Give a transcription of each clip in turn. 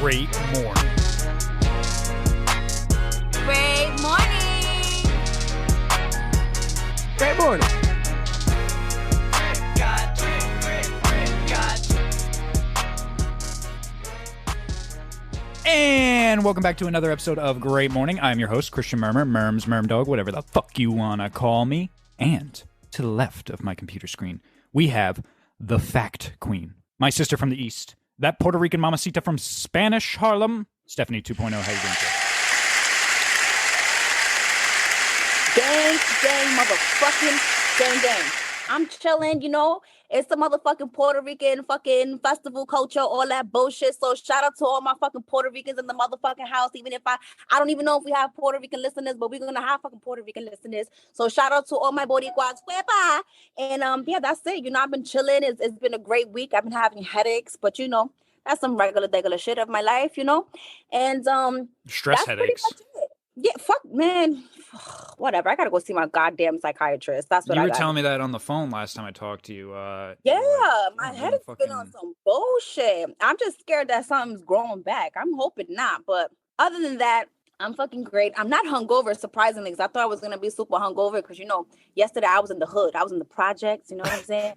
great morning. Great morning. Great morning. And welcome back to another episode of Great Morning. I'm your host, Christian Murmur, Murms, Murm Dog, whatever the fuck you wanna call me. And to the left of my computer screen, we have the Fact Queen, my sister from the East, that Puerto Rican mamacita from Spanish Harlem, Stephanie 2.0. How you Gang, motherfucking gang. I'm chilling, you know. It's the motherfucking Puerto Rican fucking festival culture, all that bullshit. So shout out to all my fucking Puerto Ricans in the motherfucking house. Even if I don't even know if we have Puerto Rican listeners, but we're gonna have fucking Puerto Rican listeners. So shout out to all my Boricuas. And yeah, that's it. You know, I've been chilling. It's been a great week. I've been having headaches, but you know, that's some regular shit of my life, you know. And stress that's headaches. Pretty much it. Yeah, fuck, man. Whatever. I gotta go see my goddamn psychiatrist. That's what you I were got. telling me that on the phone last time I talked to you. Yeah, my head has been on some bullshit. I'm just scared that something's growing back. I'm hoping not, but other than that, I'm fucking great. I'm not hungover, surprisingly, because I thought I was gonna be super hungover. Because you know, yesterday I was in the hood. I was in the projects. You know what I'm saying?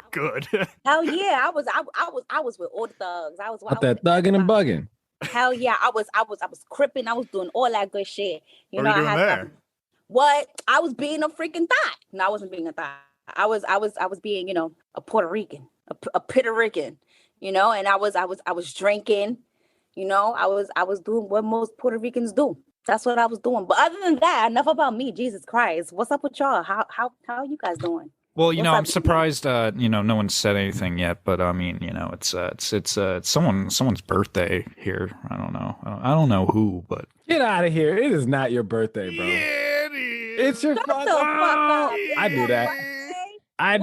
Good. Hell yeah, I was with all the thugs. I was that thugging and bugging. Hell yeah, I was cripping. I was doing all that good shit. What were you doing there? What? I was being a freaking thot. No, I wasn't being a thot. I was being, you know, a Puerto Rican, a Puerto Rican, you know, and I was drinking, you know, I was doing what most Puerto Ricans do. That's what I was doing. But other than that, enough about me. Jesus Christ, what's up with y'all? How are you guys doing? Well, you know, I'm surprised. You know, no one said anything yet, but I mean, you know, it's someone's birthday here. I don't know. I don't know who, but Get out of here! It is not your birthday, bro. Yeah, it is. It's your fuck up. I do that. I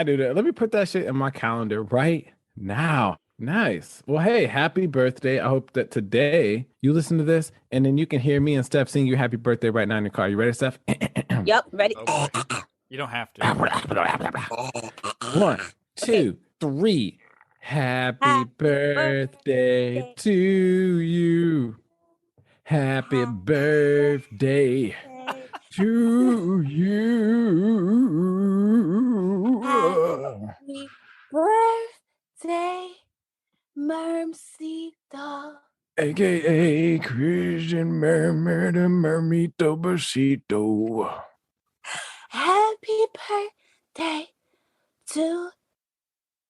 do that. Let me put that shit in my calendar right now. Nice. Well, hey, happy birthday. I hope that today you listen to this and then you can hear me and Steph sing you happy birthday right now in your car. You ready, Steph? Yep, ready. Oh, you don't have to. 1, 2, 3. Happy birthday to you. Happy birthday to you. Happy birthday, Murmsito. AKA Christian Murmur the Murmito Besito. Happy birthday to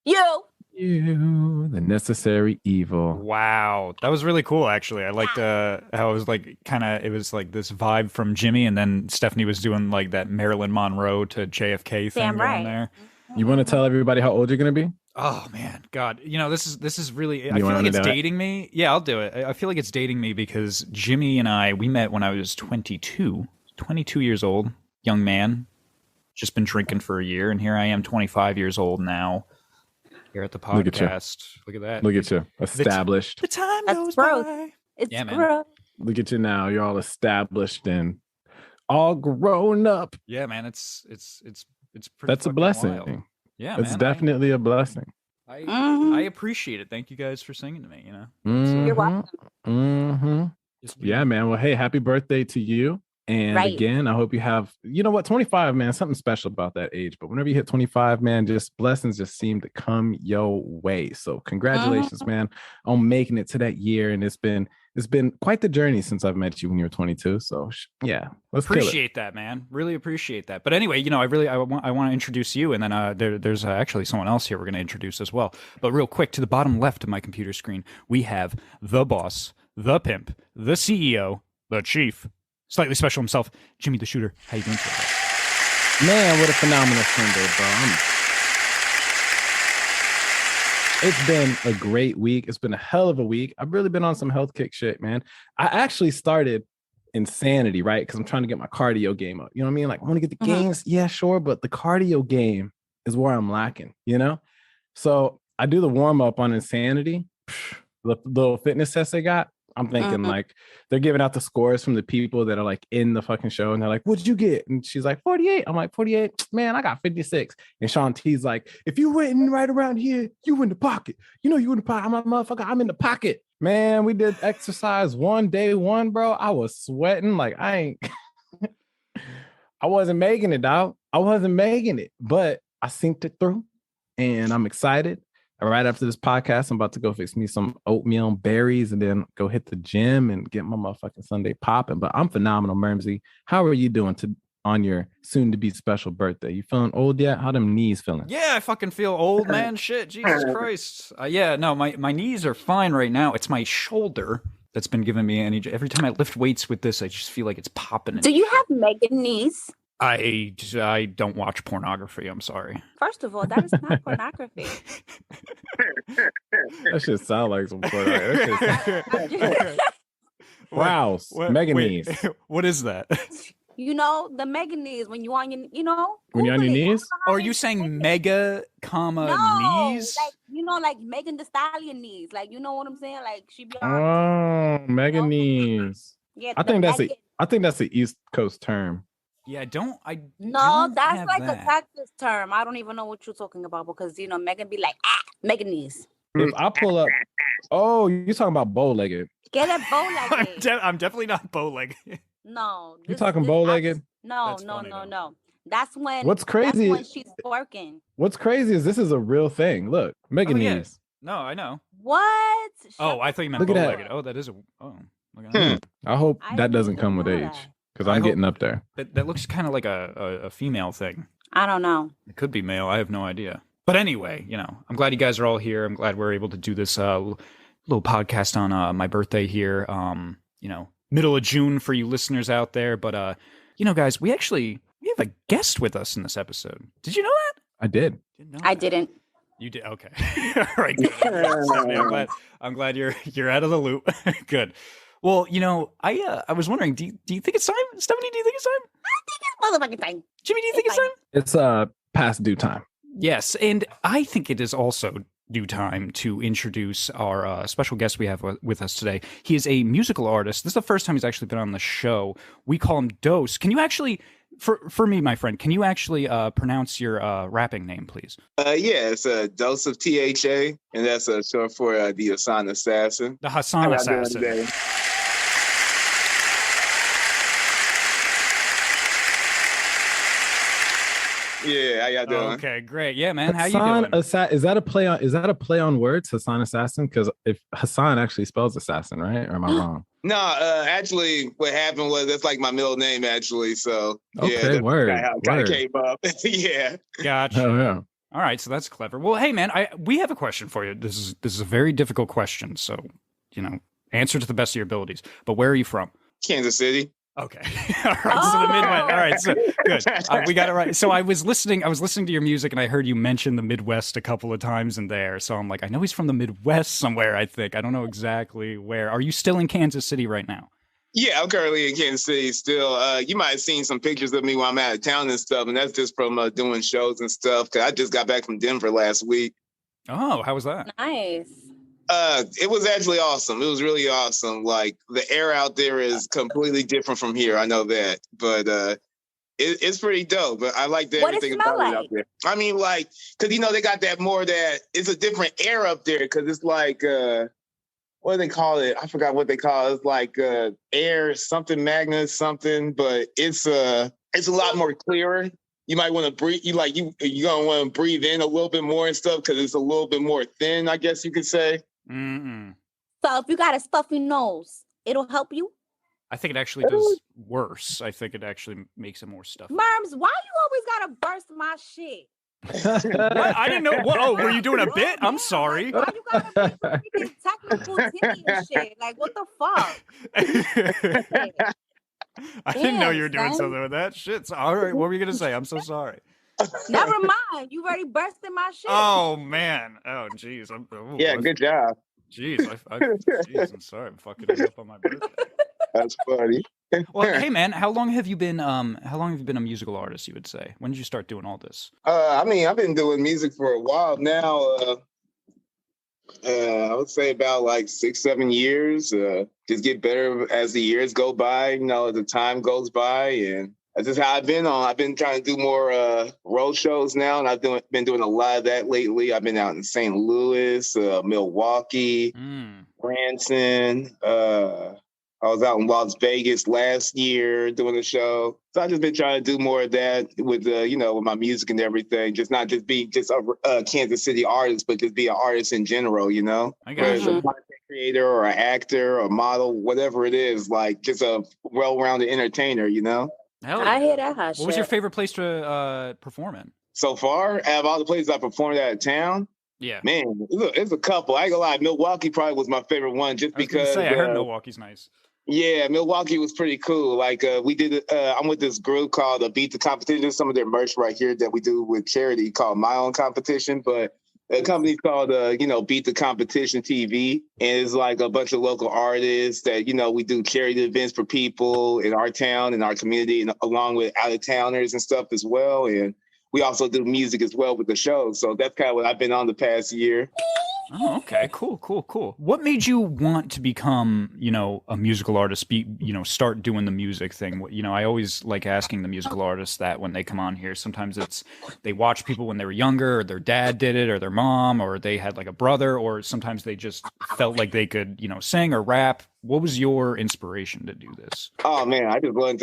you. You, the necessary evil. Wow, that was really cool. Actually, I liked how it was like it was like this vibe from Jimmy, and then Stephanie was doing like that Marilyn Monroe to JFK thing Damn going right. there. You want to tell everybody how old you're gonna be? Oh man, God, you know this is really. I You feel want like to it's do it? dating me. Yeah, I'll do it. I feel like it's dating me because Jimmy and we met when I was 22 years old, young man, just been drinking for a year, and here I am, 25 years old now. Here at the Look at you. podcast. Look at that. Look at you, established. The time That's goes gross. by. It's Yeah, man. gross. Look at you now. You're all established and all grown up. Yeah, man. It's pretty. That's a fucking blessing. wild. Yeah, It's man. definitely a blessing. I appreciate it. Thank you guys for singing to me. You know. You're welcome. Mm-hmm. Yeah, man. Well, hey, happy birthday to you. And Right. again, I hope you have, you know what, 25, man, something special about that age. But whenever you hit 25, man, just blessings just seem to come your way. So congratulations, man, on making it to that year. And it's been quite the journey since I've met you when you were 22. So yeah, let's Appreciate that, man. Really appreciate that. But anyway, you know, I want to introduce you, and then there's actually someone else here we're going to introduce as well. But real quick, to the bottom left of my computer screen, we have the boss, the pimp, the CEO, the chief, slightly special himself, Jimmy the Shooter. How you doing today? Man, what a phenomenal Sunday, bro. It's been a great week. It's been a hell of a week. I've really been on some health kick shit, man. I actually started Insanity, right? Because I'm trying to get my cardio game up. You know what I mean? Like, I want to get the gains. Yeah, sure. But the cardio game is where I'm lacking, you know? So I do the warm up on Insanity. The little fitness test they got. I'm thinking like they're giving out the scores from the people that are like in the fucking show, and they're like, "What'd you get?" And she's like, 48. I'm like, 48. Man, I got 56. And Sean T's like, "If you went in right around here, you in the pocket. You know you in the pocket. I'm a motherfucker. I'm in the pocket." Man, we did exercise day one, bro. I was sweating like I wasn't making it, dog. I wasn't making it, but I synced it through, and I'm excited. Right after this podcast, I'm about to go fix me some oatmeal and berries and then go hit the gym and get my motherfucking Sunday popping. But I'm phenomenal, Murmsy. How are you doing on your soon-to-be special birthday? You feeling old yet? How them knees feeling? Yeah, I fucking feel old, man. Shit, Jesus Christ. Yeah, no, my knees are fine right now. It's my shoulder that's been giving me energy. Every time I lift weights with this, I just feel like it's popping. Do you have Megan knees? I don't watch pornography. I'm sorry. First of all, that is not pornography. That shit sound like some pornography. Wow, Megan knees. What is that? You know, the Mega knees when you on your, when you're on your knees. Or are you saying mega, knees? Like, like Megan Thee Stallion knees. Like, you know what I'm saying? Like she be on. Oh, Megan knees. Yeah, I think that's the East Coast term. Yeah, that's like that. a Texas term. I don't even know what you're talking about because Megan be like Megan knees. If I pull up, oh, you're talking about bow-legged. Get it bow-legged. I'm definitely not bow-legged. No, you talking bow-legged? No. That's when. What's crazy? That's when she's working. What's crazy is this is a real thing. Look, Megan knees. No, I know. What? I thought you meant bow-legged. Oh, that is a. Oh, look at that. I hope that doesn't come with age. Because I'm getting up there. That looks kind of like a female thing. I don't know. It could be male. I have no idea. But anyway, I'm glad you guys are all here. I'm glad we're able to do this little podcast on my birthday here. Middle of June for you listeners out there. But, guys, we have a guest with us in this episode. Did you know that? I did. I didn't. You did? Okay. All right. Good. I'm glad you're out of the loop. Good. Well, I was wondering, do you think it's time? Stephanie, do you think it's time? I think it's motherfucking time. Jimmy, do you think it's time? It's past due time. Yes, and I think it is also due time to introduce our special guest we have with us today. He is a musical artist. This is the first time he's actually been on the show. We call him Dose. Can you actually, for me, my friend, can you actually pronounce your rapping name, please? Yeah, it's a dose of THA, and that's short for the Hassan Assassin. The Hassan Assassin. Yeah, how y'all doing? Okay, great. Yeah, man, how Hassan you doing? Is that a play on words, Hassan Assassin? Because if Hassan actually spells assassin, right? Or am I wrong? No, actually, what happened was that's like my middle name, actually. So okay, word. Kind of came up. Yeah. Gotcha. Oh, yeah. All right, so that's clever. Well, hey, man, we have a question for you. This is a very difficult question, so answer to the best of your abilities. But where are you from? Kansas City. Okay. All right. So the Midwest. All right. So good. We got it right. So I was listening to your music and I heard you mention the Midwest a couple of times in there. So I'm like, I know he's from the Midwest somewhere, I think. I don't know exactly where. Are you still in Kansas City right now? Yeah, I'm currently in Kansas City still. You might have seen some pictures of me while I'm out of town and stuff. And that's just from doing shows and stuff. Cause I just got back from Denver last week. Oh, how was that? Nice. It was actually awesome. It was really awesome. Like the air out there is completely different from here. I know that, but it's pretty dope. But I like everything about it out there. I mean, like, cause they got that it's a different air up there. Cause it's like, what do they call it? I forgot what they call it. It's like air something magnet something, but it's a lot more clearer. You might want to breathe. You're gonna want to breathe in a little bit more and stuff because it's a little bit more thin, I guess you could say. Mm-mm. So if you got a stuffy nose, it'll help you? I think it actually does worse. I think it actually makes it more stuffy. Murms, why you always gotta burst my shit? What? I didn't know. What? Oh, were you doing a bit? I'm sorry. Why you gotta be freaking technical Timmy and shit? Like, what the fuck? I didn't know you were doing something with that shit. So, all right, what were you gonna say? I'm so sorry. Never mind. You already bursted my shit. Oh man. Oh jeez. Yeah, good job. Jeez, jeez, I'm sorry. I'm fucking it up on my birthday. That's funny. Well, hey man, how long have you been a musical artist, you would say? When did you start doing all this? I mean, I've been doing music for a while now. I would say about like 6-7 years. Just get better as the years go by, as the time goes by. And that's just how I've been on. I've been trying to do more road shows now, and I've been doing a lot of that lately. I've been out in St. Louis, Milwaukee, Branson. I was out in Las Vegas last year doing a show. So I've just been trying to do more of that with, with my music and everything. Just not just be just a Kansas City artist, but just be an artist in general, I got you. A content creator or an actor or a model, whatever it is, like just a well-rounded entertainer, Hell yeah. I hear that hot shit. What was your favorite place to perform in? So far, out of all the places I performed out of town, yeah, man, it's a couple. I ain't gonna lie, Milwaukee probably was my favorite one, just because. I heard Milwaukee's nice. Yeah, Milwaukee was pretty cool. Like we did, I'm with this group called Beat the Competition. Some of their merch right here that we do with charity called My Own Competition, but the company's called Beat the Competition TV, and it's like a bunch of local artists that we do charity events for people in our town, in our community, and along with out of towners and stuff as well. And we also do music as well with the show. So that's kind of what I've been on the past year. Oh, okay. Cool. What made you want to become, a musical artist, start doing the music thing? I always like asking the musical artists that when they come on here. Sometimes it's they watch people when they were younger, or their dad did it, or their mom, or they had like a brother, or sometimes they just felt like they could, sing or rap. What was your inspiration to do this? Oh man, I just love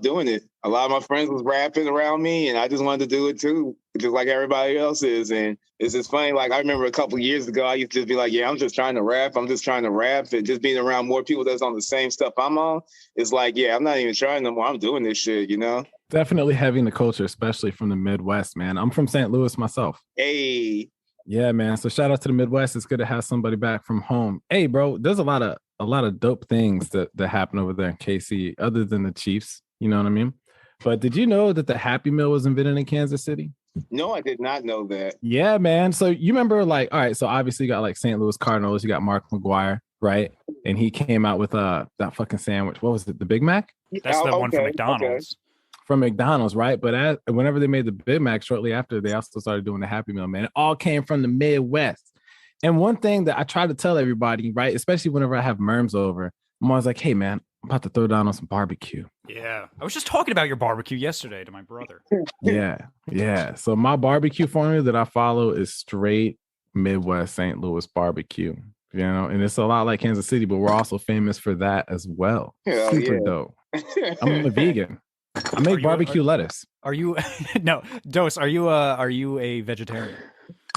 doing it. A lot of my friends was rapping around me, and I just wanted to do it too, just like everybody else is. And it's just funny. Like I remember a couple of years ago, I used to just be like, "Yeah, I'm just trying to rap. I'm just trying to rap." And just being around more people that's on the same stuff I'm on, it's like, yeah, I'm not even trying no more. I'm doing this shit, Definitely having the culture, especially from the Midwest, man. I'm from St. Louis myself. Hey. Yeah, man. So shout out to the Midwest. It's good to have somebody back from home. Hey, bro, there's a lot of dope things that happen over there in KC, other than the Chiefs. You know what I mean? But did you know that the Happy Meal was invented in Kansas City? No, I did not know that. Yeah, man. So you remember, all right, so obviously you got like St. Louis Cardinals, you got Mark McGuire, right? And he came out with that fucking sandwich. What was it? The Big Mac? That's the one from McDonald's. Okay. From McDonald's, right? But whenever they made the Big Mac shortly after, they also started doing the Happy Meal, man. It all came from the Midwest. And one thing that I try to tell everybody, right, especially whenever I have Murms over, I'm always like, hey, man, I'm about to throw down on some barbecue. Yeah. I was just talking about your barbecue yesterday to my brother. Yeah. So my barbecue formula that I follow is straight Midwest St. Louis barbecue, and it's a lot like Kansas City, but we're also famous for that as well. Hell Super yeah. dope. I'm a vegan. I make barbecue lettuce. Are you no, Dose, are you a vegetarian?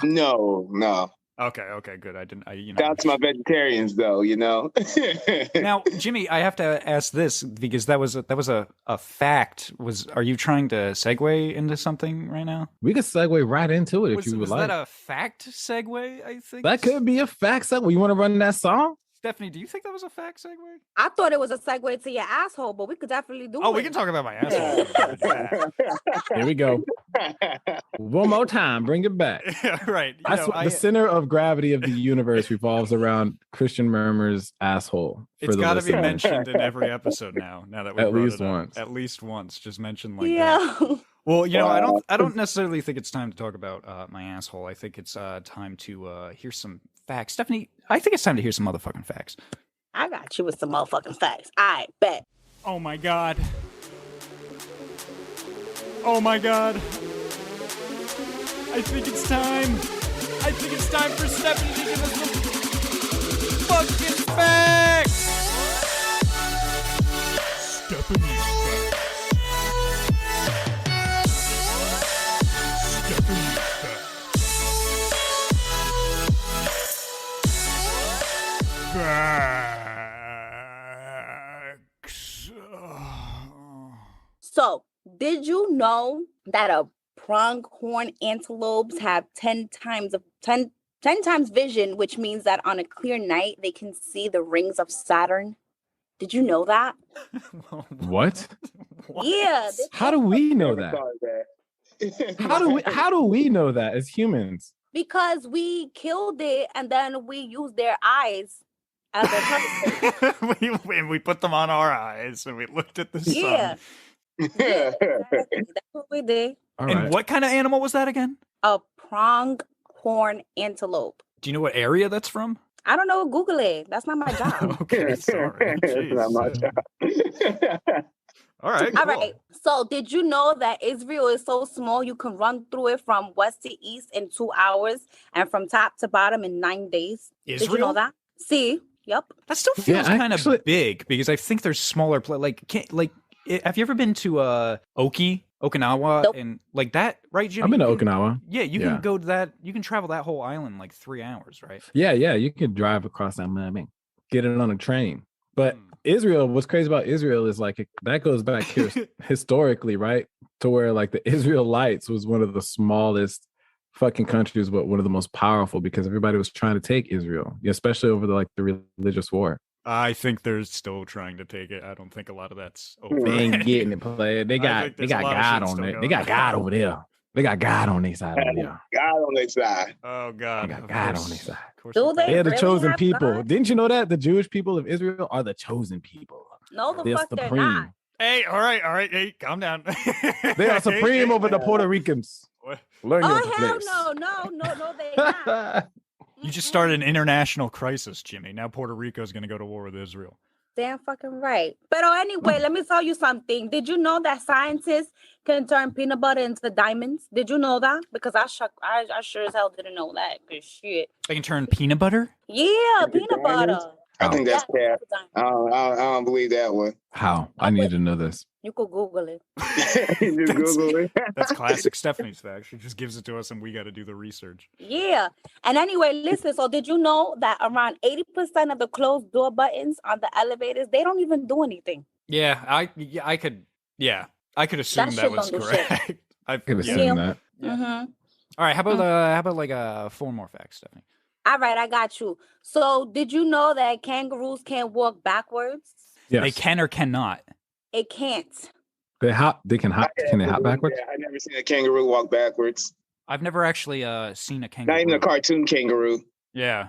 No. Okay, good. I didn't. That's my vegetarians, though. Now, Jimmy, I have to ask this because that was a fact. Are you trying to segue into something right now? We could segue right into it if you would like. Was that a fact segue? I think that could be a fact segue. You want to run that song? Stephanie, do you think that was a fact segue? I thought it was a segue to your asshole, but we could definitely do it. Oh, we can talk about my asshole. Here we go. One more time. Bring it back. Yeah, right. The center of gravity of the universe revolves around Christian Murmur's asshole. It's got to be mentioned in every episode now that we at least once. At least once. Just mentioned like that. Well, I don't necessarily think it's time to talk about my asshole. I think it's time to hear some facts. Stephanie, I think it's time to hear some motherfucking facts. I got you with some motherfucking facts. I bet. Oh my god. Oh my god. I think it's time. I think it's time for Stephanie to give us some fucking facts. Stephanie's facts. Stephanie's facts. Facts. So, did you know that a pronghorn antelopes have 10 times vision, which means that on a clear night they can see the rings of Saturn? Did you know that? What? Yeah. How do we know that? How do we know that as humans? Because we killed it and then we used their eyes as a telescope. we put them on our eyes and we looked at the sun. Yeah. Exactly. That's what we did. All and right. what kind of animal was that again? A pronghorn antelope. Do you know what area that's from? I don't know. Google it. That's not my job. Okay, sorry. That's not my job. All right. All Cool. right. So, did you know that Israel is so small you can run through it from west to east in 2 hours and from top to bottom in 9 days? Israel? Did you know that? See, yep. That still feels kind of actually- big because I think there's smaller have you ever been to Okinawa Nope. and like that, right, Jimmy? I've been to You can- Okinawa. Yeah, you can go to that. You can travel that whole island in like 3 hours, right? Yeah, you can drive across that mountain, get it on a train. But Hmm. Israel, what's crazy about Israel is like that goes back here historically, right? To where like the Israelites was one of the smallest fucking countries, but one of the most powerful because everybody was trying to take Israel, especially over the religious war. I think they're still trying to take it. I don't think a lot of that's over. They ain't getting it, player. They I got think there's a lot of God shit on still it. going They got on. God over there. They got God on their side over there. God on their side. Oh God! They got of God course. on their side. Of course Do they they? They're the really chosen have people. God? Didn't you know that the Jewish people of Israel are the chosen people? No, the They're fuck they're supreme. not. Hey, all right. Hey, calm down. They are supreme over the Puerto Ricans. What? Learn your Oh, hell place. no, they not. You just started an international crisis, Jimmy. Now Puerto Rico is going to go to war with Israel. Damn fucking right. But anyway, let me tell you something. Did you know that scientists can turn peanut butter into diamonds? Did you know that? Because I sure as hell didn't know that. Cause shit. They can turn peanut butter. Yeah, Into peanut diamonds? butter. I think that's Yeah, cap. it's a diamond. I don't believe that one. How? I need to know this. You could Google it. You just Google it. That's classic Stephanie's fact. She just gives it to us, and we got to do the research. Yeah. And anyway, listen. So did you know that around 80% of the closed door buttons on the elevators, they don't even do anything? Yeah, I could assume That that shit was don't do shit. correct. I Could yeah. assume that. Yeah. Mm-hmm. All right, how about like 4 more facts, Stephanie? All right, I got you. So did you know that kangaroos can't walk backwards? Yes. They can or cannot. It can't. They hop. They can hop. Can they hop backwards? Yeah, I never seen a kangaroo walk backwards. I've never actually seen a kangaroo. Not even a cartoon kangaroo. Yeah,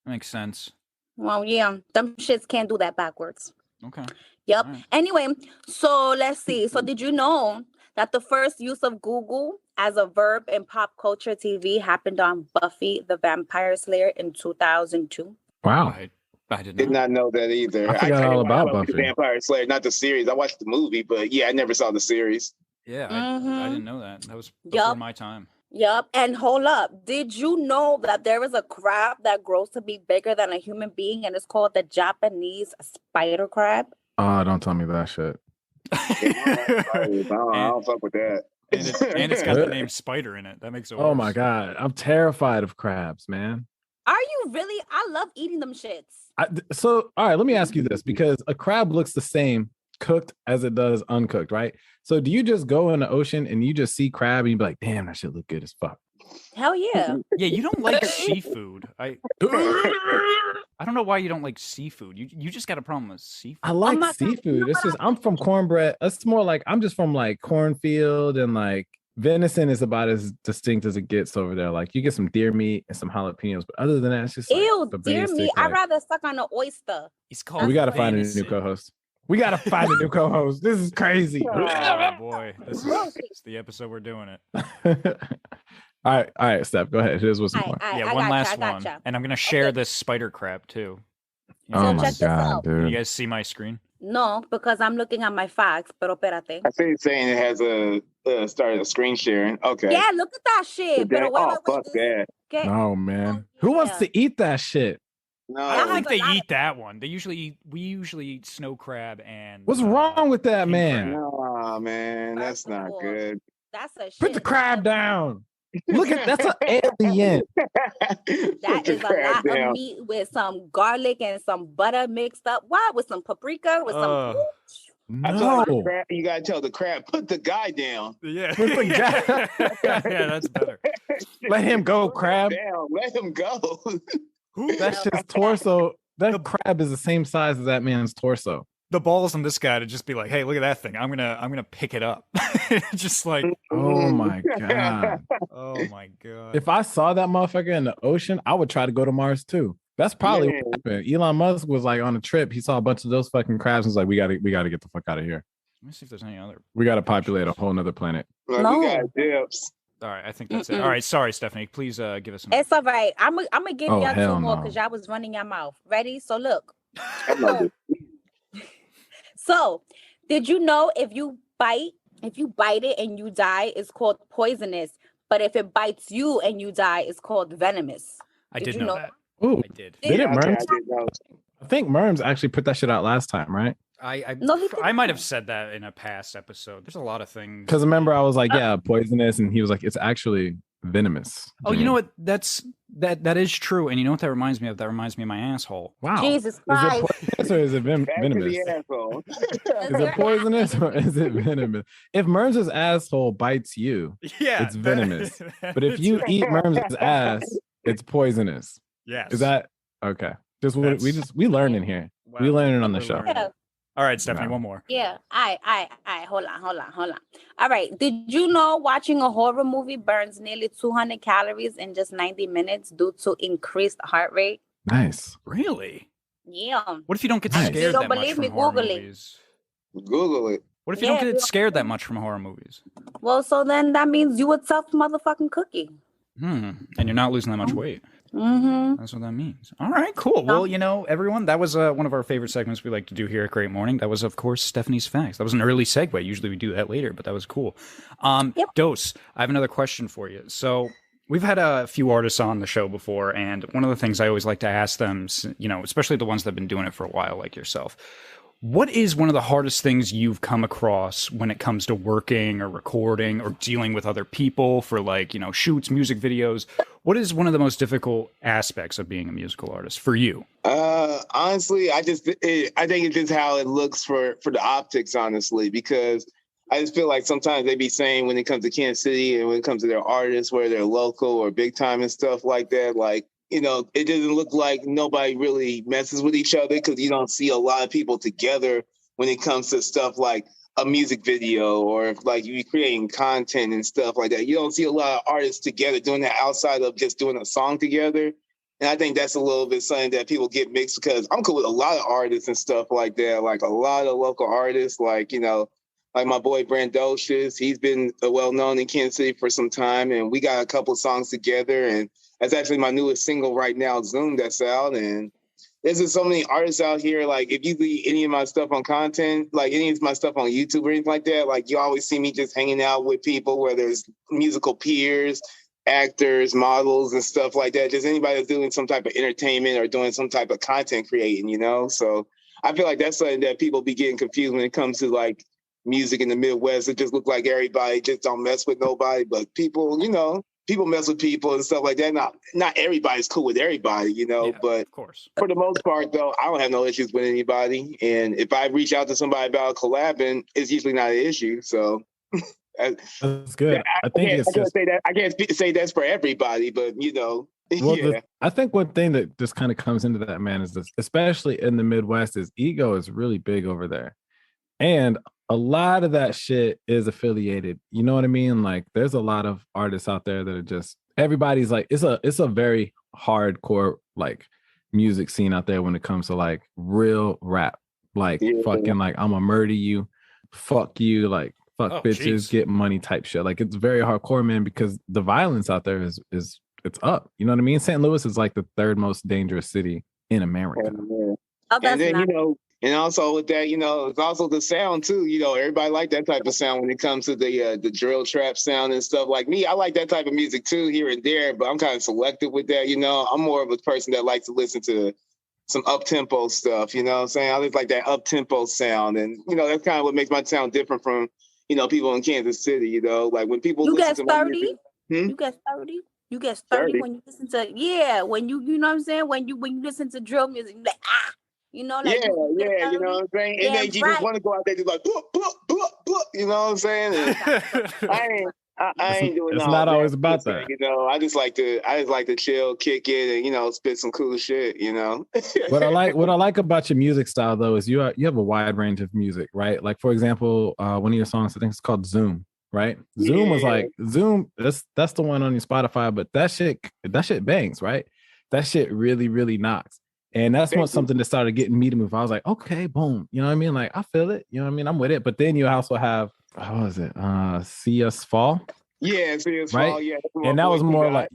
that makes sense. Well, yeah, them shits can't do that backwards. Okay. Yep. All right. Anyway, so let's see. So did you know that the first use of Google as a verb in pop culture TV happened on Buffy the Vampire Slayer in 2002? Wow. I did Did not. not know that either. I forgot all about Buffy the Buffy. Vampire Slayer, not the series. I watched the movie, but yeah, I never saw the series. Yeah, I Mhm. didn't know that. That was before Yup. my time. Yep. And hold up. Did you know that there is a crab that grows to be bigger than a human being and it's called the Japanese spider crab? Oh, don't tell me that shit. I don't fuck with that. And it's got the name Spider in it. That makes it worse. Oh my god, I'm terrified of crabs, man. Are you really? I love eating them shits. So, all right, let me ask you this because a crab looks the same cooked as it does uncooked, right? So, do you just go in the ocean and you just see crab and you be like, "Damn, that shit look good as fuck"? Hell yeah. Yeah, you don't like seafood. I don't know why you don't like seafood. You just got a problem with seafood. I like my God, you seafood. know It's what just I'm from cornbread. It's more like I'm just from like cornfield and like venison is about as distinct as it gets over there. Like you get some deer meat and some jalapenos, but other than that, it's just like Ew, the dear basic, me. I'd like- rather suck on an oyster. It's called. we got to find a new venison. co-host. We got to find a new co-host. This is crazy. Oh boy, this is the episode we're doing it. All right, Steph, go ahead. Here's what's All more. right, Yeah, I one gotcha, last I one, gotcha. and I'm gonna share Okay. this spider crab too. Oh So my check this god, out. Can dude. you guys see my screen? No, because I'm looking at my facts, pero espérate. I see you saying it has started a screen sharing. Okay. Yeah, look at that shit. Pero wait, Oh, fuck that. Okay. No, man. Who yeah. wants to eat that shit? No. I don't have think a they lot of- eat that one. We usually eat snow crab and. What's wrong with that, king man? crab. No, man, that's First of not all, good. That's a shit. Put the crab down. Look at that's an alien. That is a lot of meat with some garlic and some butter mixed up. What? With some paprika, with some. No. You gotta tell the crab, put the guy down. Yeah. Put the guy- Yeah, that's better. Let him go, Put him crab. down. Let him go. That's just torso. That crab is the same size as that man's torso. The balls on this guy to just be like, hey, look at that thing. I'm gonna pick it up. Just like, Oh my god. oh my god. If I saw that motherfucker in the ocean, I would try to go to Mars too. That's probably Man. what happened. Elon Musk was like on a trip. He saw a bunch of those fucking crabs and was like, we gotta get the fuck out of here. Let me see if there's any other. We gotta populate a whole nother planet. Like, No. we got dips. All right, I think that's it. All right, sorry, Stephanie. Please give us. It's all right. I'm gonna give y'all two more no. because y'all was running your mouth. Ready? So look. I So, did you know if you bite it and you die, it's called poisonous. But if it bites you and you die, it's called venomous. I did know that. Ooh, I did. Did it, Murms? I did know. I think Murms actually put that shit out last time, right? I might have said that in a past episode. There's a lot of things. Because remember, I was like, yeah, poisonous, and he was like, it's actually venomous. Oh, you know what? That is true. And you know what that reminds me of? That reminds me of my asshole. Wow. Jesus Christ. Is it poisonous or is it venomous? Is it poisonous or is it venomous? If Murms' asshole bites you, it's venomous. But if you eat Murms' ass, it's poisonous. Yes. Is that okay? We learning here. Wow. We learning on the show. Yeah. All right, Stephanie, one more. Yeah. I. Hold on. All right. Did you know watching a horror movie burns nearly 200 calories in just 90 minutes due to increased heart rate? Nice. Really? Yeah. What if you don't get Nice. scared You don't that much believe from me? horror Google it. movies? Google it. What if you don't get scared that much from horror movies? Well, so then that means you a tough motherfucking cookie. And you're not losing that much weight. Mm-hmm. That's what that means. All right, cool. Well, everyone, that was one of our favorite segments we like to do here at Great Morning. That was, of course, Stephanie's Facts. That was an early segue. Usually we do that later, but that was cool. Yep. Dose, I have another question for you. So we've had a few artists on the show before, and one of the things I always like to ask them, especially the ones that have been doing it for a while, like yourself, what is one of the hardest things you've come across when it comes to working or recording or dealing with other people for shoots, music videos? What is one of the most difficult aspects of being a musical artist for you? Honestly, I think it's just how it looks for the optics, honestly, because I just feel like sometimes they be saying when it comes to Kansas City and when it comes to their artists, whether they're local or big time and stuff like that, it doesn't look like nobody really messes with each other because you don't see a lot of people together when it comes to stuff like a music video or you creating content and stuff like that. You don't see a lot of artists together doing that outside of just doing a song together. And I think that's a little bit something that people get mixed because I'm cool with a lot of artists and stuff like that, like a lot of local artists, like my boy Brandoshis. He's been well-known in Kansas City for some time, and we got a couple of songs together, and that's actually my newest single right now, Zoom, that's out. And there's just so many artists out here. Like, if you see any of my stuff on content, like any of my stuff on YouTube or anything like that, you always see me just hanging out with people, whether it's musical peers, actors, models, and stuff like that. Just anybody that's doing some type of entertainment or doing some type of content creating, So I feel like that's something that people be getting confused when it comes to, music in the Midwest. It just look like everybody just don't mess with nobody, but people, people mess with people and stuff like that. Not everybody's cool with everybody, Yeah, but of course. For the most part, though, I don't have no issues with anybody. And if I reach out to somebody about collabing, it's usually not an issue. So that's good. I can't say that's for everybody, but Well, yeah. I think one thing that just kind of comes into that, man, is this, especially in the Midwest, is ego is really big over there. And a lot of that shit is affiliated. You know what I mean? There's a lot of artists out there that are just, everybody's it's a very hardcore music scene out there when it comes to real rap. Fucking I'm gonna murder you, fuck you, fuck bitches, get money type shit. It's very hardcore, man, because the violence out there is it's up. You know what I mean? St. Louis is the third most dangerous city in America. Oh, and then, and also with that, it's also the sound too. Everybody like that type of sound when it comes to the drill trap sound and stuff. Like me, I like that type of music too, here and there, but I'm kind of selective with that. I'm more of a person that likes to listen to some up-tempo stuff, you know what I'm saying? I just like that up-tempo sound. And, that's kind of what makes my sound different from, people in Kansas City, when people listen to 30? You get 30? You get 30 when you listen to, when you know what I'm saying? When you listen to drill music, you're like, you know what I'm saying? And then you just want to go out there just you know what I'm saying? I ain't doing it's not always about that. I just like to chill, kick it, and spit some cool shit, What I like about your music style though is you have a wide range of music, right? For example, one of your songs, I think it's called Zoom, right? Zoom was Zoom, that's the one on your Spotify, but that shit bangs, right? That shit really, really knocks. And that's something that started getting me to move. I was like, okay, boom. You know what I mean? I feel it. You know what I mean? I'm with it. But then you also have, how was it? See Us Fall. Yeah, serious right? fall. Yeah, And that was more like,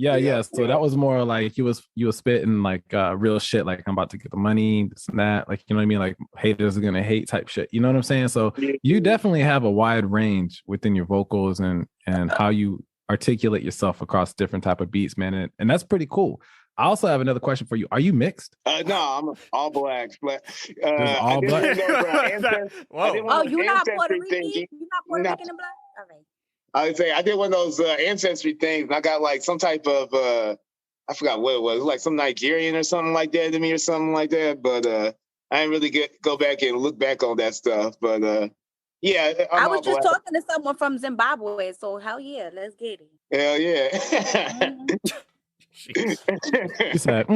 Yeah, yeah. So yeah. that was more like you was spitting like real shit, like I'm about to get the money, this and that, like you know what I mean, like haters are gonna hate type shit. You know what I'm saying? So you definitely have a wide range within your vocals and how you articulate yourself across different type of beats, man, and that's pretty cool. I also have another question for you. Are you mixed? No, I'm all black. But Just all black. Oh, you're not Puerto Rican? Things. You're not Puerto Rican and black? All right. I would say I did one of those ancestry things. And I got like some type of I forgot what it was. It was like some Nigerian or something like that to me or something like that. But I didn't really go back and look back on that stuff. But yeah, I was just talking to someone from Zimbabwe, so hell yeah, let's get it. Hell yeah. She said,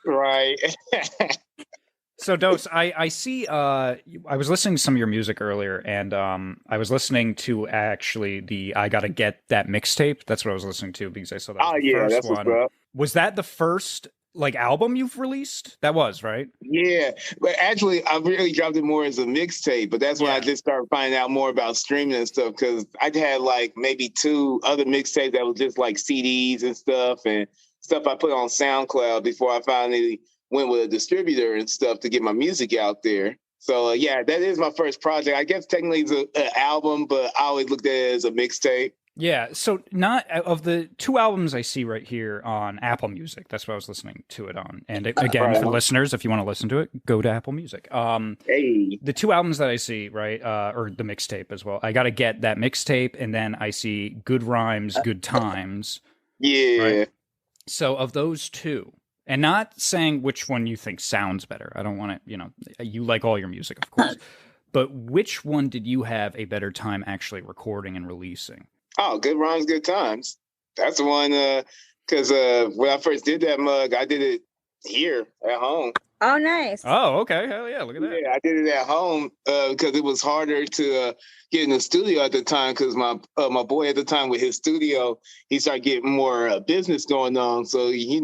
right. So Dose, I see. I was listening to some of your music earlier, and I was listening to actually the "I Gotta Get That" mixtape. That's what I was listening to because I saw that. Was the first that's one. What's up. Was that the first like album you've released? That was right. Yeah, but actually, I really dropped it more as a mixtape. But that's when I just started finding out more about streaming and stuff. Because I had like maybe 2 other mixtapes that was just like CDs and stuff I put on SoundCloud before I finally went with a distributor and stuff to get my music out there. So yeah, that is my first project. I guess technically it's an album, but I always looked at it as a mixtape. Yeah, so not of the 2 albums I see right here on Apple Music. That's what I was listening to it on. And again, for listeners, if you want to listen to it, go to Apple Music. The 2 albums that I see, right, or the mixtape as well. I Gotta Get That mixtape, and then I see Good Rhymes, Good Times. Yeah. Right? So of those 2, and not saying which one you think sounds better. I don't want to, you like all your music, of course. But which one did you have a better time actually recording and releasing? Oh, Good Rhymes, Good Times. That's the one, because when I first did that mug, I did it here at home. Oh, nice. Oh, okay. Hell yeah, look at that. Yeah, I did it at home because it was harder to get in the studio at the time because my boy at the time with his studio, he started getting more business going on. So, he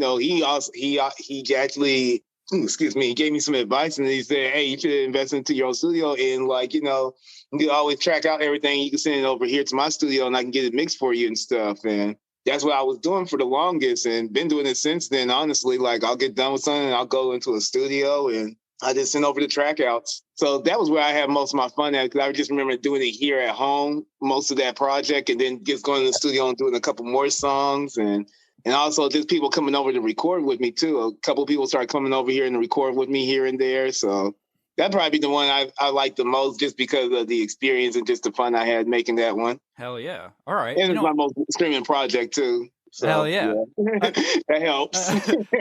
actually, he gave me some advice and he said, hey, you should invest into your own studio and you always track out everything. You can send it over here to my studio and I can get it mixed for you and stuff. And that's what I was doing for the longest and been doing it since then. Honestly, like I'll get done with something and I'll go into a studio and I just send over the track outs. So that was where I had most of my fun at because I just remember doing it here at home, most of that project, and then just going to the studio and doing a couple more songs and also just people coming over to record with me too. A couple of people started coming over here and record with me here and there. So that'd probably be the one I like the most just because of the experience and just the fun I had making that one. Hell yeah. All right. And it's my most streaming project too. So, hell yeah. That helps.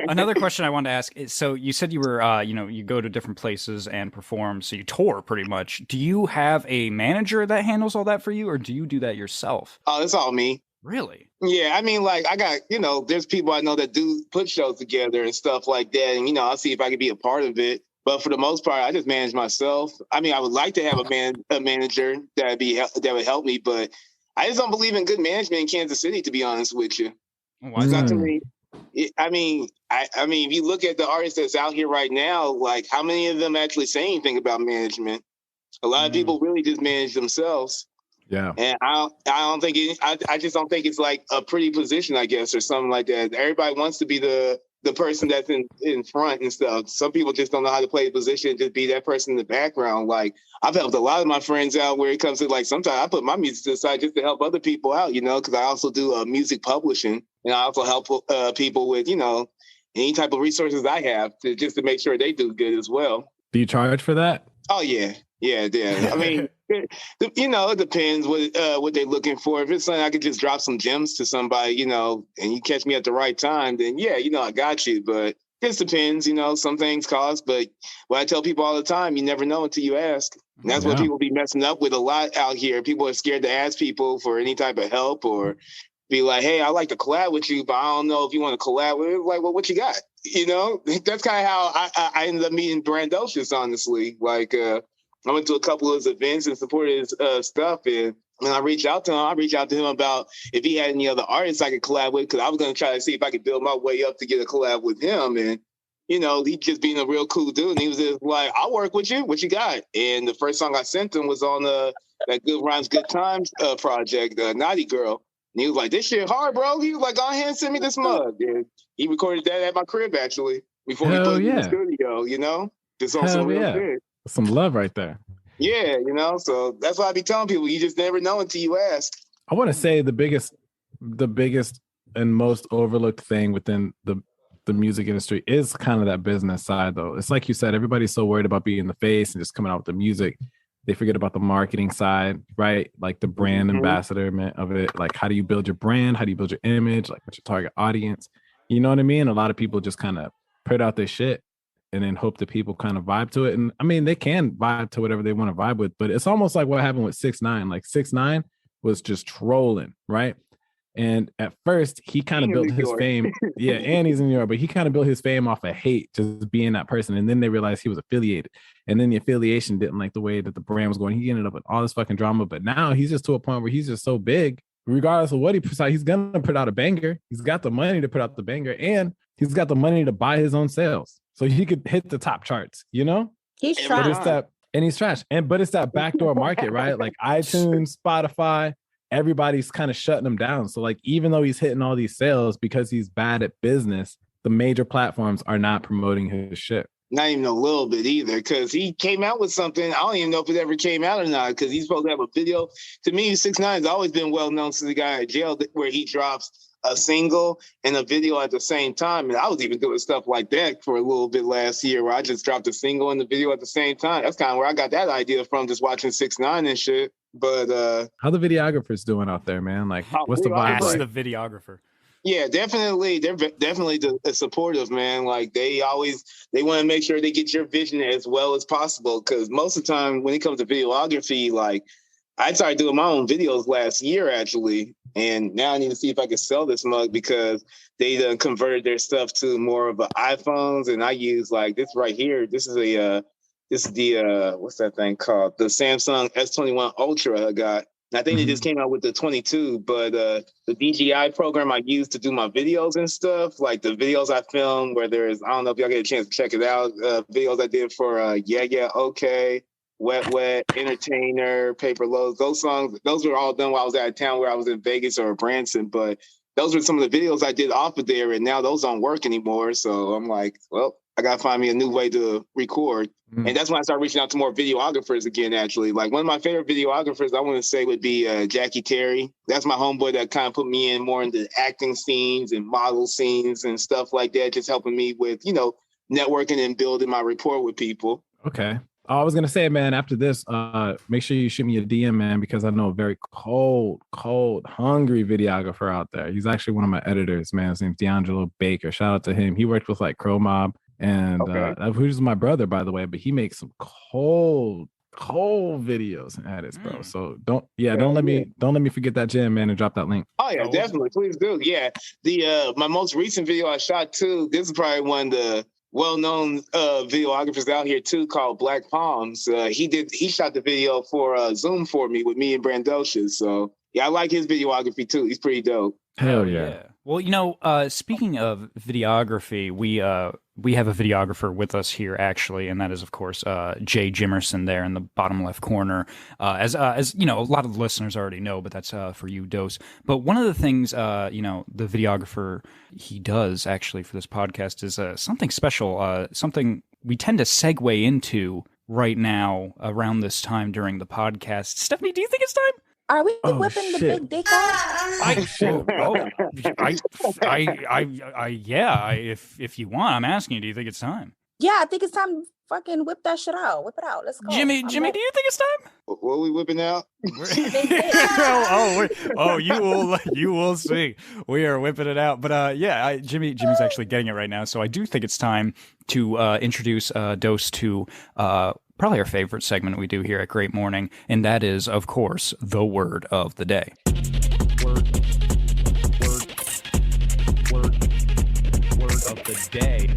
Another question I wanted to ask is, so you said you were, you go to different places and perform, so you tour pretty much. Do you have a manager that handles all that for you or do you do that yourself? Oh, it's all me. Really? Yeah, I mean, like, I got, there's people I know that do put shows together and stuff like that. And, I'll see if I can be a part of it. But for the most part, I just manage myself. I mean, I would like to have a manager that would help me, but I just don't believe in good management in Kansas City, to be honest with you. Why not? I mean, if you look at the artists that's out here right now, like how many of them actually say anything about management? A lot of people really just manage themselves. Yeah. And I just don't think it's like a pretty position, I guess, or something like that. Everybody wants to be the person that's in front and stuff. Some people just don't know how to play the position, just be that person in the background. Like I've helped a lot of my friends out where it comes to like, sometimes I put my music to the side just to help other people out, because I also do music publishing and I also help people with, any type of resources I have just to make sure they do good as well. Do you charge for that? Oh, yeah. Yeah. I mean, it depends what they're looking for. If it's something I could just drop some gems to somebody, and you catch me at the right time, then yeah, I got you. But it just depends, some things cost. But what I tell people all the time, you never know until you ask. And that's what people be messing up with a lot out here. People are scared to ask people for any type of help or be like, hey, I'd like to collab with you, but I don't know if you want to collab with me. Like, well, what you got? That's kind of how I ended up meeting Brandoshis, honestly. Like, I went to a couple of his events and supported his stuff. And when I reached out to him about if he had any other artists I could collab with, because I was going to try to see if I could build my way up to get a collab with him. And, he just being a real cool dude. And he was just like, I'll work with you. What you got? And the first song I sent him was on that Good Rhymes Good Times project, Naughty Girl. And he was like, "This shit hard, bro." He was like, "Go ahead and send me this mug." And he recorded that at my crib actually before we put it in the studio. You know, just on some real shit. Some love right there. Yeah, you know. So that's why I be telling people, you just never know until you ask. I want to say the biggest and most overlooked thing within the music industry is kind of that business side, though. It's like you said, everybody's so worried about being the face and just coming out with the music. They forget about the marketing side, right? Like the brand ambassador of it. Like, how do you build your brand? How do you build your image? Like, what's your target audience? You know what I mean? A lot of people just kind of put out their shit and then hope that people kind of vibe to it. And I mean, they can vibe to whatever they want to vibe with, but it's almost like what happened with 6ix9ine. Like 6ix9ine was just trolling, right? And at first, he kind of built his fame. Yeah, and he's in New York, but he kind of built his fame off of hate, just being that person. And then they realized he was affiliated. And then the affiliation didn't like the way that the brand was going. He ended up with all this fucking drama. But now he's just to a point where he's just so big, regardless of what he puts out, he's going to put out a banger. He's got the money to put out the banger, and he's got the money to buy his own sales. So he could hit the top charts, you know? He's trash. And he's trash. But it's that backdoor market, right? Like iTunes, Spotify, everybody's kind of shutting him down. So like, even though he's hitting all these sales because he's bad at business, the major platforms are not promoting his shit. Not even a little bit either, because he came out with something. I don't even know if it ever came out or not, because he's supposed to have a video. To me, 6ix9ine's always been well known to the guy at jail, where he drops a single and a video at the same time. And I was even doing stuff like that for a little bit last year, where I just dropped a single and the video at the same time. That's kind of where I got that idea from, just watching 6ix9ine and shit. But how the videographers doing out there, man? Like, what's the vibe? Ask the videographer. Yeah, definitely. They're definitely supportive, man. Like they want to make sure they get your vision as well as possible. Because most of the time, when it comes to videography, like I started doing my own videos last year actually, and now I need to see if I can sell this mug because they done converted their stuff to more of the iPhones, and I use like this right here. This is the what's that thing called? The Samsung S21 Ultra I got. I think they just came out with the 22, but the DJI program I use to do my videos and stuff, like the videos I filmed where there's, I don't know if y'all get a chance to check it out, videos I did for Yeah, Okay, Wet, Entertainer, Paper Loads, those songs, those were all done while I was out of town, where I was in Vegas or Branson, but those were some of the videos I did off of there, and now those don't work anymore, so I'm like, well, I got to find me a new way to record. And that's when I started reaching out to more videographers again, actually. Like one of my favorite videographers, I want to say, would be Jackie Terry. That's my homeboy that kind of put me in more into acting scenes and model scenes and stuff like that, just helping me with, networking and building my rapport with people. Okay. I was going to say, man, after this, make sure you shoot me a DM, man, because I know a very cold, hungry videographer out there. He's actually one of my editors, man. His name's D'Angelo Baker. Shout out to him. He worked with like Crow Mob. And who's my brother, by the way, but he makes some cold videos and edits, bro. So don't let me forget that gem, man, and drop that link. Oh yeah, definitely, please do. Yeah, the my most recent video I shot too. This is probably one of the well-known videographers out here too, called Black Palms. He shot the video for Zoom for me with me and Brandoshis. So yeah, I like his videography too. He's pretty dope. Hell yeah. Well, speaking of videography, we have a videographer with us here actually, and that is of course Jay Jimerson there in the bottom left corner. As you know, a lot of the listeners already know, but that's for you, Dose. But one of the things the videographer he does actually for this podcast is something special, something we tend to segue into right now around this time during the podcast. Stephanie, do you think it's time? Are we whipping the big dick out? If you want, I'm asking you, do you think it's time? Yeah, I think it's time to fucking whip that shit out. Whip it out. Let's go. Jimmy, do you think it's time? What are we whipping out? You will see. We are whipping it out. But Jimmy's actually getting it right now. So I do think it's time to introduce Dose to probably our favorite segment we do here at Great Morning, and that is, of course, the word of the day. Word of the day.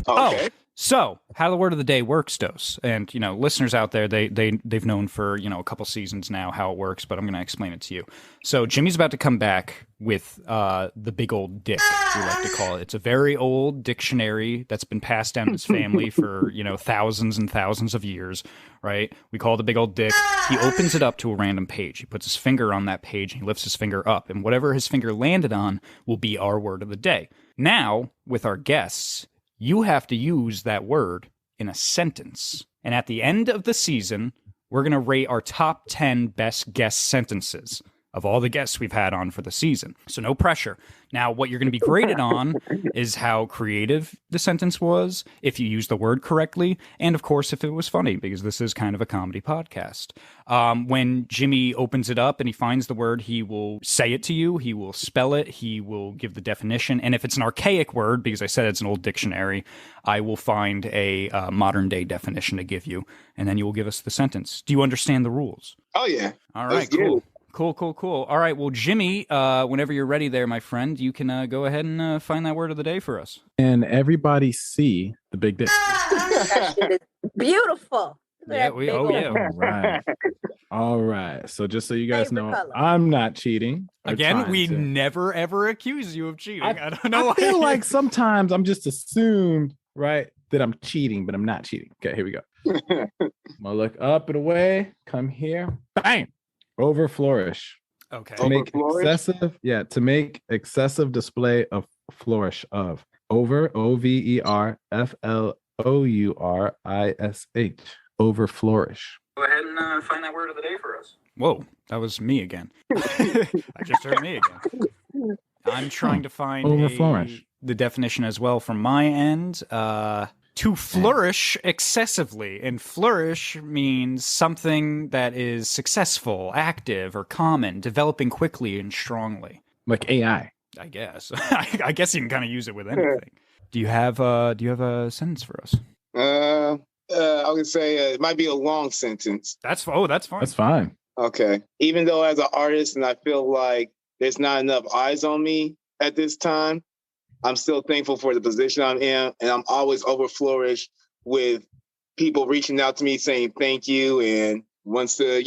Okay. So, how the word of the day works, Dose, and listeners out there, they've known for a couple seasons now how it works, but I'm going to explain it to you. So, Jimmy's about to come back with the big old dick, we like to call it. It's a very old dictionary that's been passed down in his family for thousands and thousands of years, right? We call it the big old dick. He opens it up to a random page. He puts his finger on that page and he lifts his finger up, and whatever his finger landed on will be our word of the day. Now, with our guests, you have to use that word in a sentence. And at the end of the season, we're going to rate our top 10 best guest sentences of all the guests we've had on for the season. So no pressure. Now, what you're going to be graded on is how creative the sentence was, if you used the word correctly, and of course, if it was funny, because this is kind of a comedy podcast. When Jimmy opens it up and he finds the word, he will say it to you, he will spell it, he will give the definition, and if it's an archaic word, because I said it's an old dictionary, I will find a modern day definition to give you, and then you will give us the sentence. Do you understand the rules? Oh, yeah. All right, cool. Cool. All right, well, Jimmy, whenever you're ready there, my friend, you can go ahead and find that word of the day for us. And everybody see the big dick. That shit is beautiful. Yeah. All right. So just so you guys know, I'm not cheating. Again, we never, ever accuse you of cheating. I don't know I feel like sometimes I'm just assumed, right, that I'm cheating, but I'm not cheating. Okay, here we go. I'm gonna look up and away. Come here. Bang. Over flourish. Okay. To make excessive display of flourish of. Over, OVERFLOURISH. Over flourish. Go ahead and find that word of the day for us. Whoa, that was me again. I just heard me again. I'm trying to find over flourish. The definition as well from my end. To flourish excessively, and flourish means something that is successful, active, or common, developing quickly and strongly. Like AI, I guess. I guess you can kind of use it with anything. Do you have a sentence for us? I would say it might be a long sentence. That's fine. That's fine. Okay. Even though as an artist, and I feel like there's not enough eyes on me at this time, I'm still thankful for the position I'm in, and I'm always over flourished with people reaching out to me saying thank you and wants to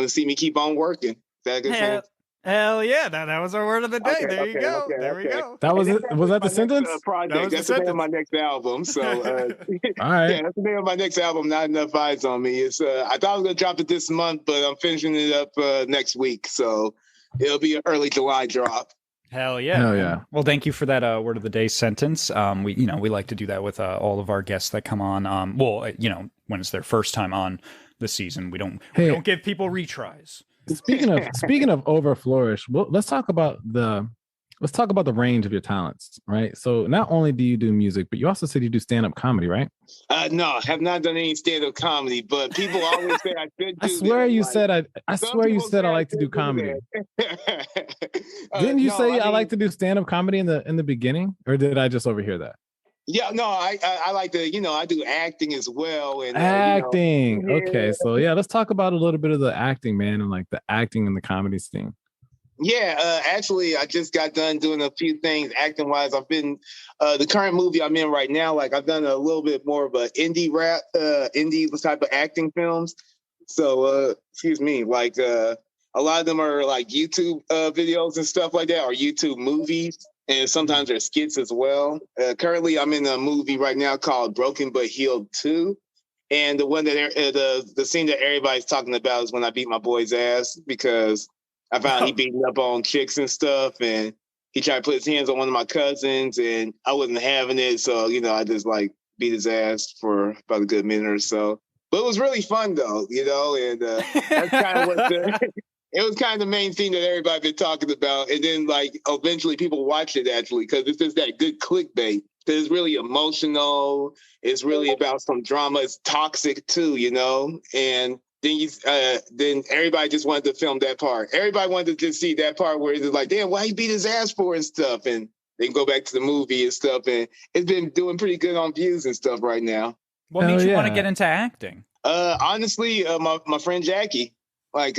see me keep on working. Is that a good sentence? Hell yeah, that was our word of the day. Okay, there you go. There we go. That was it. Was that the sentence? That's the name of my next album. So, all right. Yeah, that's the name of my next album. Not enough eyes on me. It's I thought I was gonna drop it this month, but I'm finishing it up next week. So it'll be an early July drop. Hell yeah. Well, thank you for that word of the day sentence. We like to do that with all of our guests that come on. When it's their first time on the season, we don't give people retries. Speaking of over flourish, let's talk about the range of your talents, right? So not only do you do music, but you also said you do stand-up comedy, right? No, I have not done any stand-up comedy, but people always say I should do I swear you said I like to do comedy. Didn't you say I like to do stand-up comedy in the beginning? Or did I just overhear that? Yeah, no, I like to, I do acting as well. And acting. Okay, so yeah, let's talk about a little bit of the acting, man, and like the acting and the comedy scene. Yeah, actually, I just got done doing a few things acting wise. I've been the current movie I'm in right now. Like I've done a little bit more of an indie type of acting films. So, excuse me, like a lot of them are like YouTube videos and stuff like that, or YouTube movies, and sometimes they're skits as well. Currently, I'm in a movie right now called Broken But Healed 2. And the one that the scene that everybody's talking about is when I beat my boy's ass because I found he beating up on chicks and stuff, and he tried to put his hands on one of my cousins, and I wasn't having it. So, I just like beat his ass for about a good minute or so. But it was really fun though, and that's kind of what it was kind of the main thing that everybody been talking about. And then like eventually people watched it actually because it's just that good clickbait. Because it's really emotional. It's really about some drama. It's toxic too, and then everybody just wanted to film that part. Everybody wanted to just see that part where it's like, damn, why he beat his ass for and stuff. And they can go back to the movie and stuff. And it's been doing pretty good on views and stuff right now. What made you want to get into acting? Honestly, my friend Jackie, like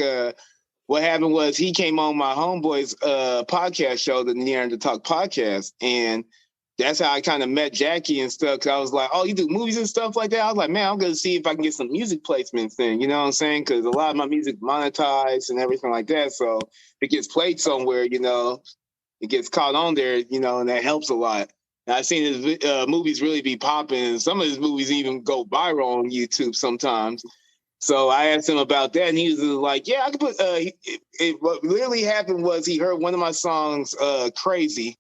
what happened was he came on my homeboy's podcast show, the Near to Talk podcast. And that's how I kind of met Jackie and stuff. Cause I was like, oh, you do movies and stuff like that? I was like, man, I'm going to see if I can get some music placements in, you know what I'm saying? Because a lot of my music monetized and everything like that. So if it gets played somewhere, you know, it gets caught on there, you know, and that helps a lot. And I've seen his movies really be popping. Some of his movies even go viral on YouTube sometimes. So I asked him about that, and he was like, yeah, I could put, what literally happened was he heard one of my songs, Crazy,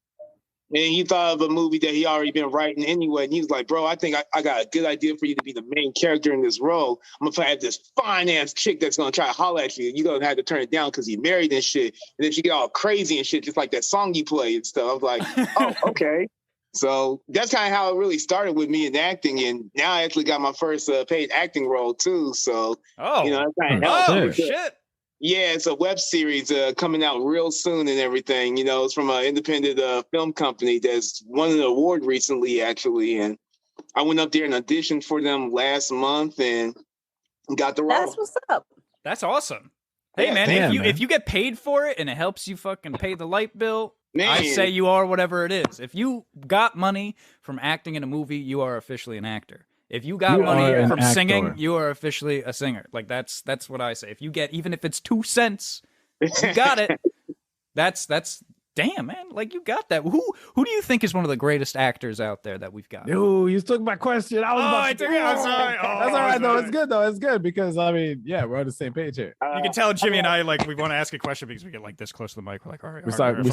and he thought of a movie that he already been writing anyway. And he was like, bro, I think I got a good idea for you to be the main character in this role. I'm going to have this fine-ass chick that's going to try to holler at you. You're going to have to turn it down because you're married and shit. And then she get all crazy and shit, just like that song you play and stuff. I was like, oh, okay. So that's kind of how it really started with me in acting. And now I actually got my first paid acting role, too. So, you know, that kind of helps. Oh, shit. Yeah, it's a web series coming out real soon and everything. You know, it's from an independent film company that's won an award recently, actually. And I went up there and auditioned for them last month and got the role. That's what's up. That's awesome. Hey, man, if you get paid for it and it helps you fucking pay the light bill, man, I say you are whatever it is. If you got money from acting in a movie, you are officially an actor. If you got money from singing, you are officially a singer. Like that's what I say. If you get, even if it's 2 cents, you got it. That's damn, man. Like you got that. Who do you think is one of the greatest actors out there that we've got? Yo, you took my question. I'm sorry. That's all right though. It's good though. It's good because I mean, yeah, we're on the same page here. You can tell Jimmy and I like we want to ask a question because we get like this close to the mic. We're like, all right, we start coming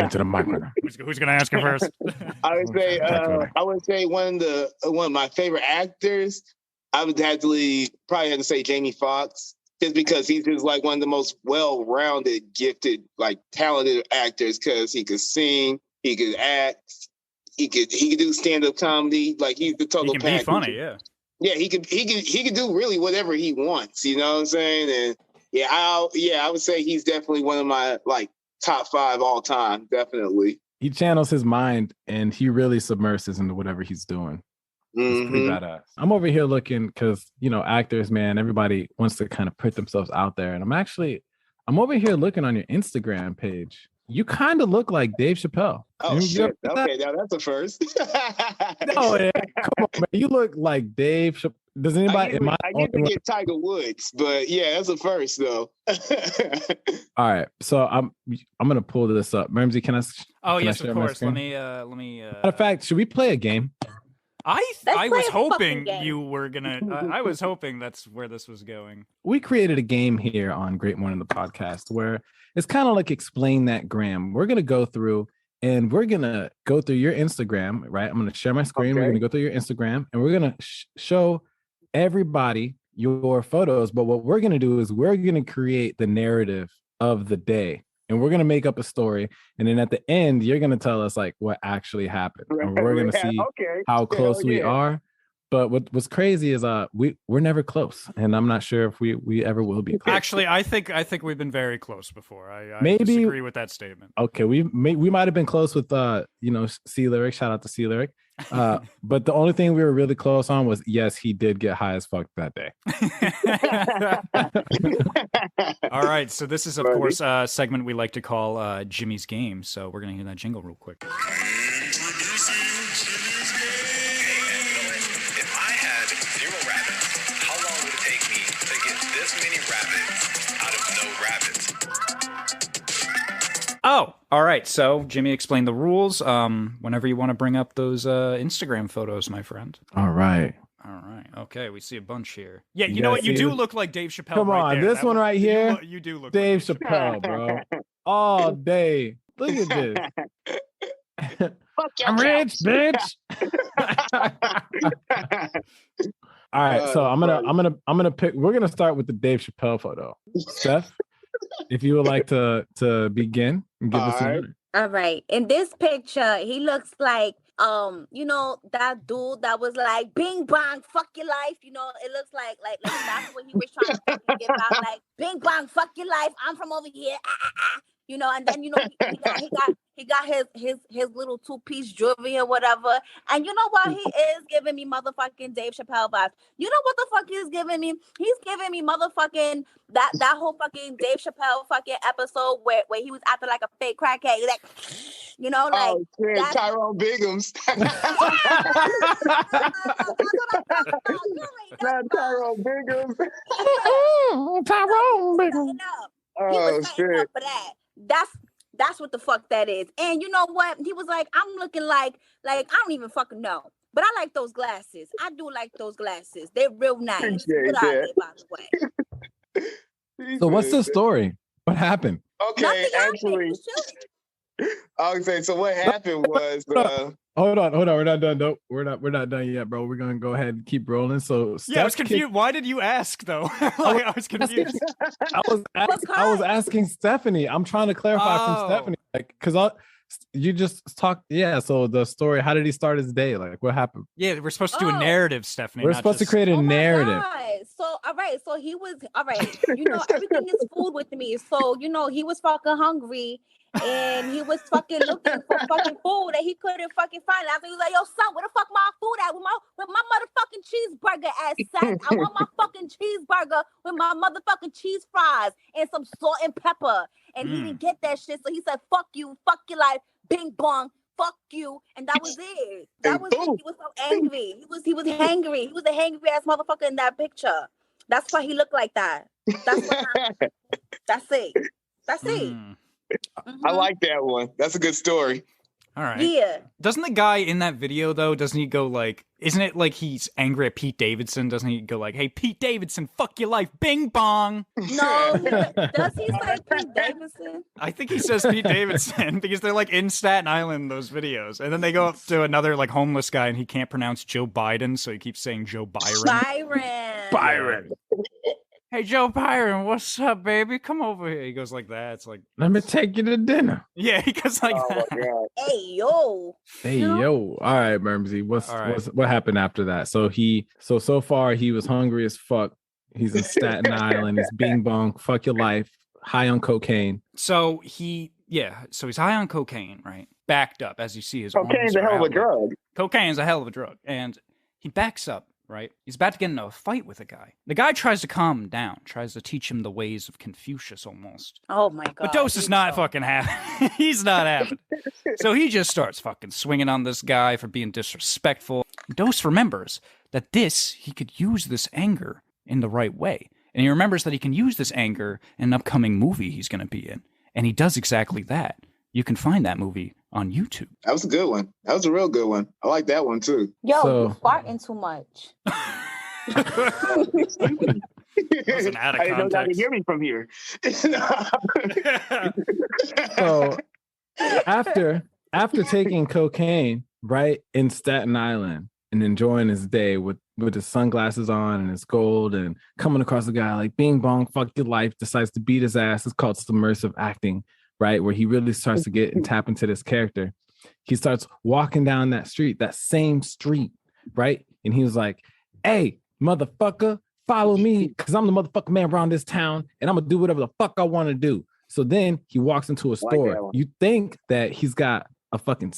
into the mic right now. Who's gonna ask it first? I would say one of my favorite actors. I would probably have to say Jamie Foxx. Just because he's just like one of the most well-rounded, gifted, like talented actors. Because he could sing, he could act, he could do stand-up comedy. Like he's the total package. He can be funny, yeah. Yeah, he could do really whatever he wants. You know what I'm saying? And I would say he's definitely one of my like top 5 all time. Definitely. He channels his mind and he really submerses into whatever he's doing. It's pretty badass. I'm over here looking because, you know, actors, man, everybody wants to kind of put themselves out there. And I'm over here looking on your Instagram page. You kind of look like Dave Chappelle. Oh, shit. Okay, now that's a first. No, yeah, come on, man. You look like Dave Chappelle. Does anybody? I get to get Tiger Woods, but yeah, that's a first though. All right, so I'm gonna pull this up. Murmsy, can I? Oh yes, of course. Let me. Matter of fact, should we play a game? I was hoping you were gonna. I was hoping that's where this was going. We created a game here on Great Morning the podcast where it's kind of like Explain That Gram. We're gonna go through and we're gonna go through your Instagram, right? I'm gonna share my screen. Okay. We're gonna go through your Instagram and we're gonna show everybody your photos. But what we're gonna do is we're gonna create the narrative of the day. And we're going to make up a story. And then at the end, you're going to tell us like what actually happened. And we're going to see how close we are. But what's crazy is we're never close. And I'm not sure if we ever will be close. Actually, I think we've been very close before. I maybe disagree with that statement. Okay, we might have been close with C Lyric. Shout out to C Lyric. But the only thing we were really close on was yes, he did get high as fuck that day. All right, so this is of course a segment we like to call Jimmy's Game. So we're gonna hear that jingle real quick. Oh, all right. So Jimmy explained the rules. Whenever you want to bring up those Instagram photos, my friend. All right. Okay, we see a bunch here. Yeah, you know what? You do look like Dave Chappelle. Come on, there. This one right here. You do look Dave Chappelle, bro. All day. Look at this. I'm rich, bitch. All right, so I'm gonna pick. We're gonna start with the Dave Chappelle photo. Steph, if you would like to begin and give us a All right. In this picture, he looks like that dude that was like bing bang, fuck your life. You know, it looks like that's what he was trying to fucking give out, like bing bang, fuck your life. I'm from over here. You know, and then he got his little 2-piece jewelry or whatever. And you know what? He is giving me motherfucking Dave Chappelle vibes. You know what the fuck he's giving me? He's giving me motherfucking that whole fucking Dave Chappelle fucking episode where he was acting like a fake crackhead. He's like, You know, oh, shit, Tyrone Biggums. Not Tyrone Biggums. Tyrone Biggums. He was setting up for that. That's what the fuck that is. And you know what? He was like, I'm looking like I don't even fucking know. But I like those glasses. I do like those glasses. They're real nice. Good idea, by the way. So what's the story? What happened? Okay, Nothing actually, I was saying. So what happened was. Hold on. We're not done. Nope, we're not done yet, bro. We're gonna go ahead and keep rolling. So I was confused. Why did you ask though? I was confused. I was asking Stephanie. I'm trying to clarify from Stephanie, like, because you just talked. Yeah. So the story. How did he start his day? Like, what happened? Yeah, we're supposed to do a narrative, Stephanie. We're supposed to create a narrative. So all right. So he was all right. You know, everything is food with me. So you know, he was fucking hungry. And he was fucking looking for fucking food that he couldn't fucking find. After he was like, yo, son, where the fuck my food at? With my motherfucking cheeseburger ass sack. I want my fucking cheeseburger with my motherfucking cheese fries and some salt and pepper. And he didn't get that shit. So he said, fuck you, fuck your life, bing bong, fuck you. And that was it. That was it. He was so angry. He was hangry. He was a hangry ass motherfucker in that picture. That's why he looked like that. That's what happened. That's it. That's it. I like that one. That's a good story. All right. Yeah. Doesn't the guy in that video though? Doesn't he go like? Isn't it like he's angry at Pete Davidson? Doesn't he go like, "Hey, Pete Davidson, fuck your life, bing bong"? No. Does he say Pete Davidson? I think he says Pete Davidson because they're like in Staten Island those videos, and then they go up to another like homeless guy and he can't pronounce Joe Biden, so he keeps saying Joe Byron. Byron. Hey, Joe Byron, what's up, baby? Come over here. He goes like that. It's like, let me take you to dinner. Yeah, he goes like that. Hey, yo. Hey, yo. All right, Murmsy. What happened after that? So far he was hungry as fuck. He's in Staten Island. He's bing bong, fuck your life, high on cocaine. So he's high on cocaine, right? Backed up, as you see his cocaine's a hell of a drug. Cocaine's a hell of a drug. And he backs up. Right? He's about to get into a fight with a guy. The guy tries to calm him down, tries to teach him the ways of Confucius almost. Oh my God. But Dose is not fucking happy. He's not having it. So he just starts fucking swinging on this guy for being disrespectful. Dose remembers that he could use this anger in the right way. And he remembers that he can use this anger in an upcoming movie he's going to be in. And he does exactly that. You can find that movie on YouTube. That was a good one. That was a real good one. I like that one too. Yo, you're farting too much. Wasn't out of I didn't know how to hear me from here. So after taking cocaine, right, in Staten Island and enjoying his day with his sunglasses on and his gold and coming across a guy like bing bong, fuck your life, decides to beat his ass. It's called submersive acting. Right, where he really starts to get and tap into this character. He starts walking down that same street, right? And he was like, hey, motherfucker, follow me, because I'm the motherfucking man around this town, and I'm going to do whatever the fuck I want to do. So then he walks into a store. You think that he's got a fucking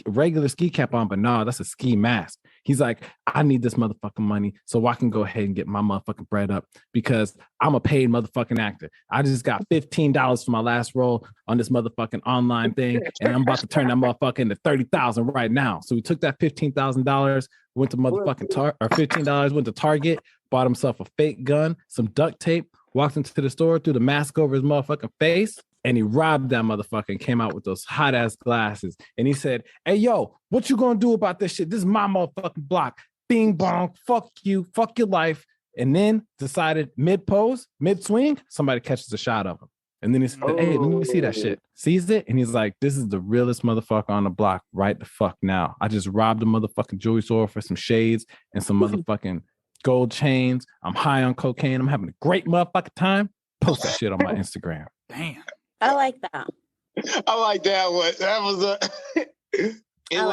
regular ski cap on, but no, that's a ski mask. He's like, I need this motherfucking money so I can go ahead and get my motherfucking bread up because I'm a paid motherfucking actor. I just got $15 for my last role on this motherfucking online thing, and I'm about to turn that motherfucker into $30,000 right now. So we took that $15,000, went to motherfucking $15, went to Target, bought himself a fake gun, some duct tape, walked into the store, threw the mask over his motherfucking face, and he robbed that motherfucker and came out with those hot ass glasses. And he said, hey, yo, what you gonna do about this shit? This is my motherfucking block. Bing bong, fuck you, fuck your life. And then decided mid-pose, mid-swing, somebody catches a shot of him. And then he said, hey, let me see that shit. Sees it, and he's like, this is the realest motherfucker on the block right the fuck now. I just robbed a motherfucking jewelry store for some shades and some motherfucking gold chains. I'm high on cocaine. I'm having a great motherfucking time. Post that shit on my Instagram. Damn. I like that. I like that one. That was it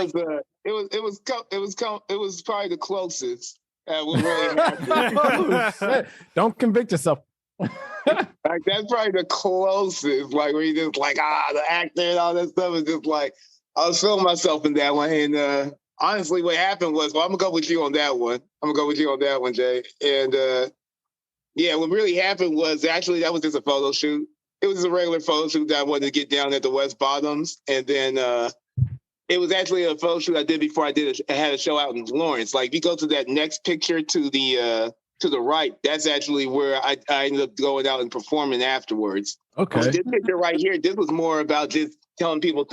was probably the closest. What really happened. Don't convict yourself. Like that's probably the closest. Like where you just like the actor and all that stuff is just like I was feeling myself in that one. And honestly, what happened was, I'm gonna go with you on that one. Jay. And what really happened was actually that was just a photo shoot. It was a regular photo shoot that I wanted to get down at the West Bottoms, and then it was actually a photo shoot I did before I had a show out in Lawrence. Like, if you go to that next picture to the right, that's actually where I ended up going out and performing afterwards. Okay. This picture right here, this was more about just telling people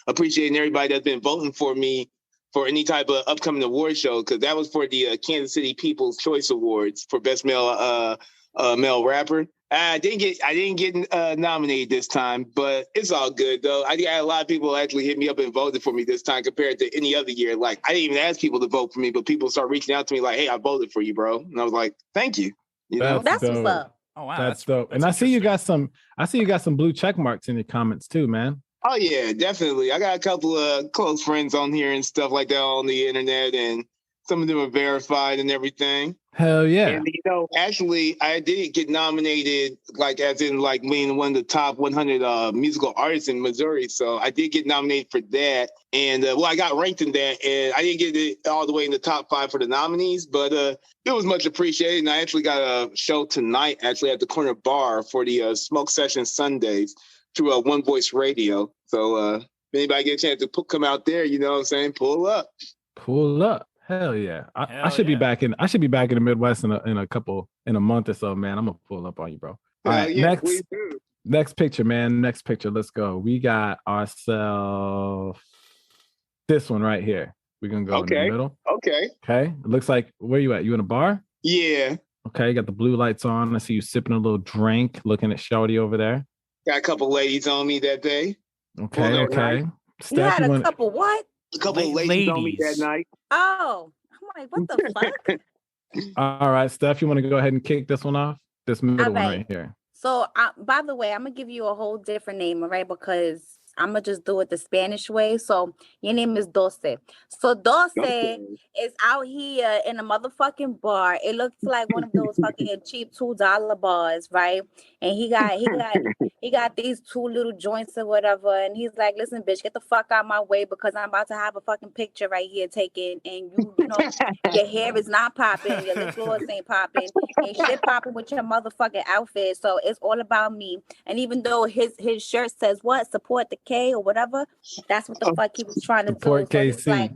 appreciating everybody that's been voting for me for any type of upcoming award show, because that was for the Kansas City People's Choice Awards for Best Male Male Rapper. I didn't get nominated this time, but it's all good though. I got a lot of people actually hit me up and voted for me this time compared to any other year. Like, I didn't even ask people to vote for me, but people start reaching out to me like, "Hey, I voted for you, bro," and I was like, "Thank you." That's what's up. Oh wow, that's dope. And I see you got some blue check marks in your comments too, man. Oh yeah, definitely. I got a couple of close friends on here and stuff like that on the internet, and some of them are verified and everything. Hell yeah. And actually, I did get nominated, like as in like being one of the top 100 musical artists in Missouri. So I did get nominated for that, and I got ranked in that, and I didn't get it all the way in the top 5 for the nominees, but it was much appreciated. And I actually got a show tonight, actually at the Corner Bar for the Smoke Session Sundays through One Voice Radio. So if anybody get a chance to come out there, you know what I'm saying, pull up. Pull up. Hell yeah. I should be back in the Midwest in a month or so, man. I'm gonna pull up on you, bro. All right, yeah, next picture, man. Next picture. Let's go. We got ourselves this one right here. We're gonna go in the middle. Okay. It looks like, where you at? You in a bar? Yeah. Okay, you got the blue lights on. I see you sipping a little drink, looking at Shorty over there. Got a couple ladies on me that day. Okay. Steph, you had a couple what? A couple of ladies on me that night. Oh, I'm like, what the fuck? All right, Steph, you want to go ahead and kick this one off? This middle one right here. So, by the way, I'm going to give you a whole different name, all right? Because I'm going to just do it the Spanish way. So, your name is Dulce. So, Dulce is out here in a motherfucking bar. It looks like one of those fucking cheap $2 bars, right? And he got these 2 little joints or whatever. And he's like, listen, bitch, get the fuck out of my way, because I'm about to have a fucking picture right here taken. And you know, your hair is not popping. Your lip gloss ain't popping. Ain't shit popping with your motherfucking outfit. So it's all about me. And even though his shirt says what? Support the K or whatever. That's what the fuck he was trying to support do. KC. So like,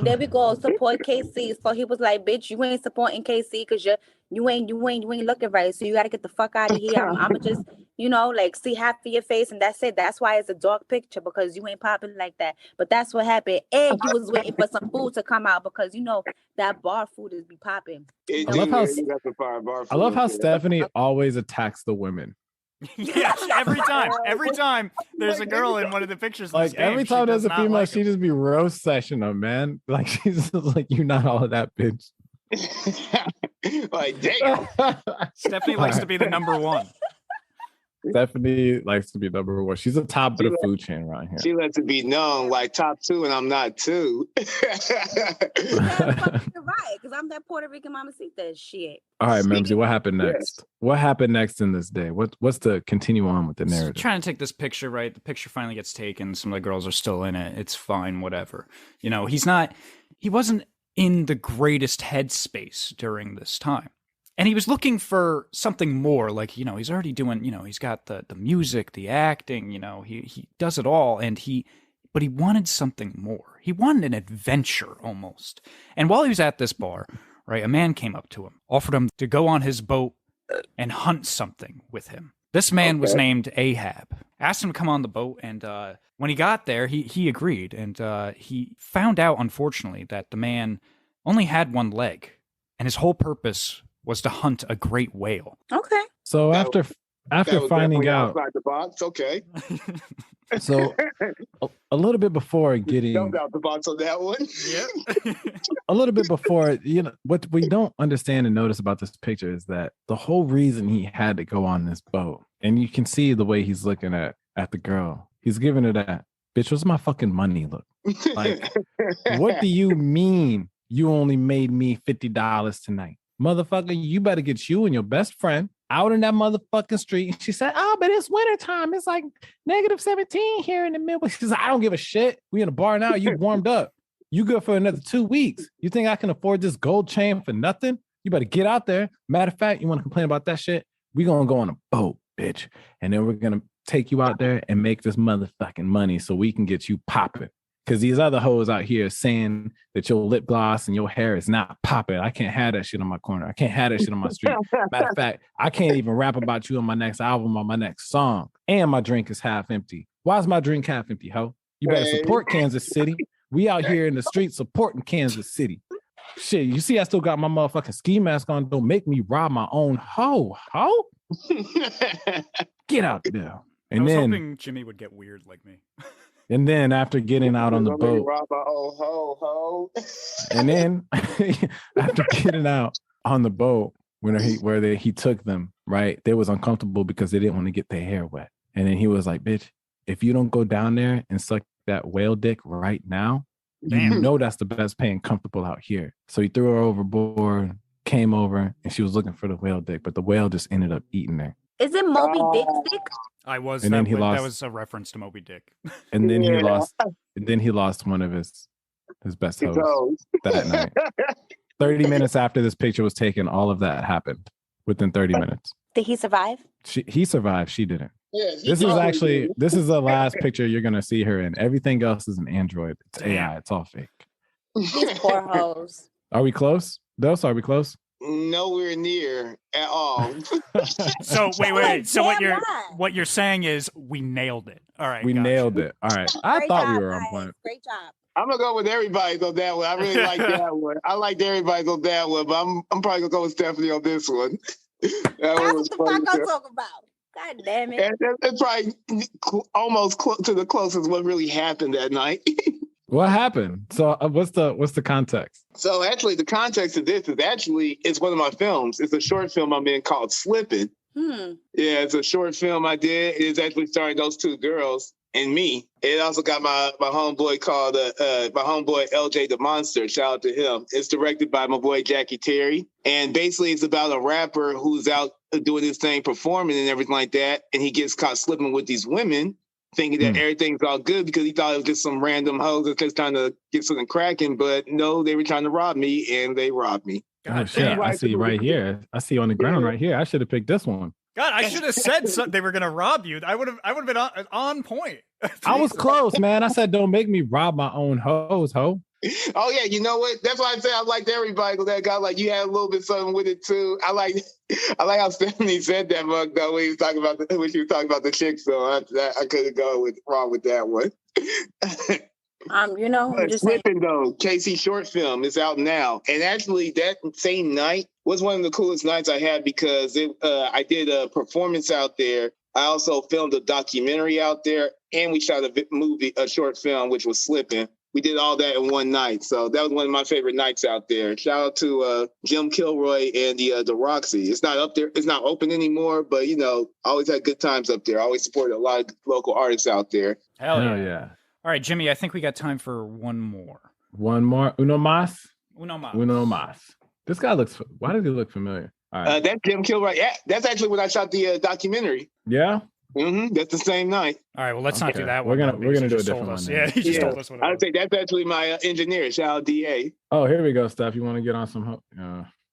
there we go. Support KC. So he was like, bitch, you ain't supporting KC because you ain't looking right. So you got to get the fuck out of here. I'm just, like, see half of your face, and that's it. That's why it's a dark picture, because you ain't popping like that. But that's what happened. And you was waiting for some food to come out, because that bar food is be popping. I love how Stephanie always attacks the women. Yeah, every time there's a girl in one of the pictures. Like, every time there's a female, she just be roast session them, man. Like, she's just like, you're not all of that, bitch. Like, damn. Stephanie likes to be the number one. Stephanie likes to be number one. She's the top of the food chain around here. She lets it be known, like, top 2, and I'm not 2. You're right, because I'm that Puerto Rican mamacita shit. All right, Murmsy, what happened next? Yes. What happened next in this day? What's to continue on with the narrative? So trying to take this picture, right? The picture finally gets taken. Some of the girls are still in it. It's fine, whatever. He wasn't in the greatest headspace during this time. And he was looking for something more, like, he's already doing, he's got the music, the acting, he does it all. But he wanted something more. He wanted an adventure almost. And while he was at this bar, right, a man came up to him, offered him to go on his boat and hunt something with him. This man was named Ahab. Asked him to come on the boat, and when he got there, he agreed. And he found out, unfortunately, that the man only had one leg, and his whole purpose was to hunt a great whale. Okay. So after finding out, outside the box, okay. So a little bit before getting out the box on that one. Yeah. A little bit before, what we don't understand and notice about this picture is that the whole reason he had to go on this boat, and you can see the way he's looking at the girl. He's giving her that, bitch, what's my fucking money look? Like, what do you mean you only made me $50 tonight? Motherfucker, you better get you and your best friend out in that motherfucking street. And she said, oh, but it's wintertime. It's like -17 here in the Midwest. She said, I don't give a shit. We in a bar now. You warmed up. You good for another 2 weeks. You think I can afford this gold chain for nothing? You better get out there. Matter of fact, you want to complain about that shit? We gonna go on a boat, bitch. And then we're going to take you out there and make this motherfucking money so we can get you popping. Because these other hoes out here saying that your lip gloss and your hair is not popping. I can't have that shit on my corner. I can't have that shit on my street. Matter of fact, I can't even rap about you on my next album or my next song. And my drink is half empty. Why is my drink half empty, ho? You better support Kansas City. We out here in the street supporting Kansas City. Shit, you see I still got my motherfucking ski mask on. Don't make me rob my own ho. Get out there. And I was then hoping Jimmy would get weird like me. And then after getting out on the boat, and then after getting out on the boat, where he took them, right? They was uncomfortable because they didn't want to get their hair wet. And then he was like, bitch, if you don't go down there and suck that whale dick right now, you know that's the best paying comfortable out here. So he threw her overboard, came over, and she was looking for the whale dick, but the whale just ended up eating her. Is it Moby Dick's dick? I was. And that, then he lost, that was a reference to Moby Dick. And then he lost. And then he lost one of his best hoes that night. 30 minutes after this picture was taken, all of that happened within 30 minutes. Did he survive? He survived. She didn't. Yeah, this is the last picture you're gonna see her in. Everything else is an android. It's AI. It's all fake. These poor hoes. Are we close? Dos, are we close? Nowhere near at all. So wait. So what you're saying is we nailed it. All right. We nailed it. All right. I thought we were on guys. point. Great job. I'm gonna go with everybody's on that one. I really like that one. I liked everybody's on that one, but I'm probably gonna go with Stephanie on this one. That's what the fuck I'm talking about. God damn it. That's probably almost to the closest what really happened that night. What happened? So what's the context? So actually, the context of this is it's one of my films. It's a short film I'm in called Slipping. Yeah, it's a short film I did. It's actually starring those two girls and me. It also got my homeboy called my homeboy LJ the Monster. Shout out to him. It's directed by my boy Jackie Terry, and basically it's about a rapper who's out doing his thing, performing and everything like that, and he gets caught slipping with these women, thinking that everything's all good because he thought it was just some random hoes that just trying to get something cracking. But no, they were trying to rob me, and they robbed me. God, shit. I see right here. I see on the ground right here. I should have picked this one. God, I should have said they were gonna rob you. I would have been on point. I was close, man. I said, don't make me rob my own hoes, ho. Oh yeah, you know what? That's why I say I liked everybody because that guy, like, you had a little bit something with it too. I like how Stephanie said that, Mug, though, when she was talking about the chick. So I couldn't go wrong with that one. Just Slipping though, Casey short film is out now, and actually that same night was one of the coolest nights I had because I did a performance out there. I also filmed a documentary out there, and we shot a short film, which was Slipping. We did all that in one night, so that was one of my favorite nights out there. Shout out to Jim Kilroy and the Roxy. It's not up there, it's not open anymore, but always had good times up there. Always supported a lot of local artists out there. Hell yeah! All right, Jimmy, I think we got time for one more. One more. Uno más. Uno más. This guy why does he look familiar? All right. That's Jim Kilroy. Yeah, that's actually when I shot the documentary. Yeah. That's the same night. All right, well, let's not do that one. We're gonna do a different one. Yeah, he just told us what. I would say that's actually my engineer. Shout out DA. Oh, here we go, Steph. You want to get on some?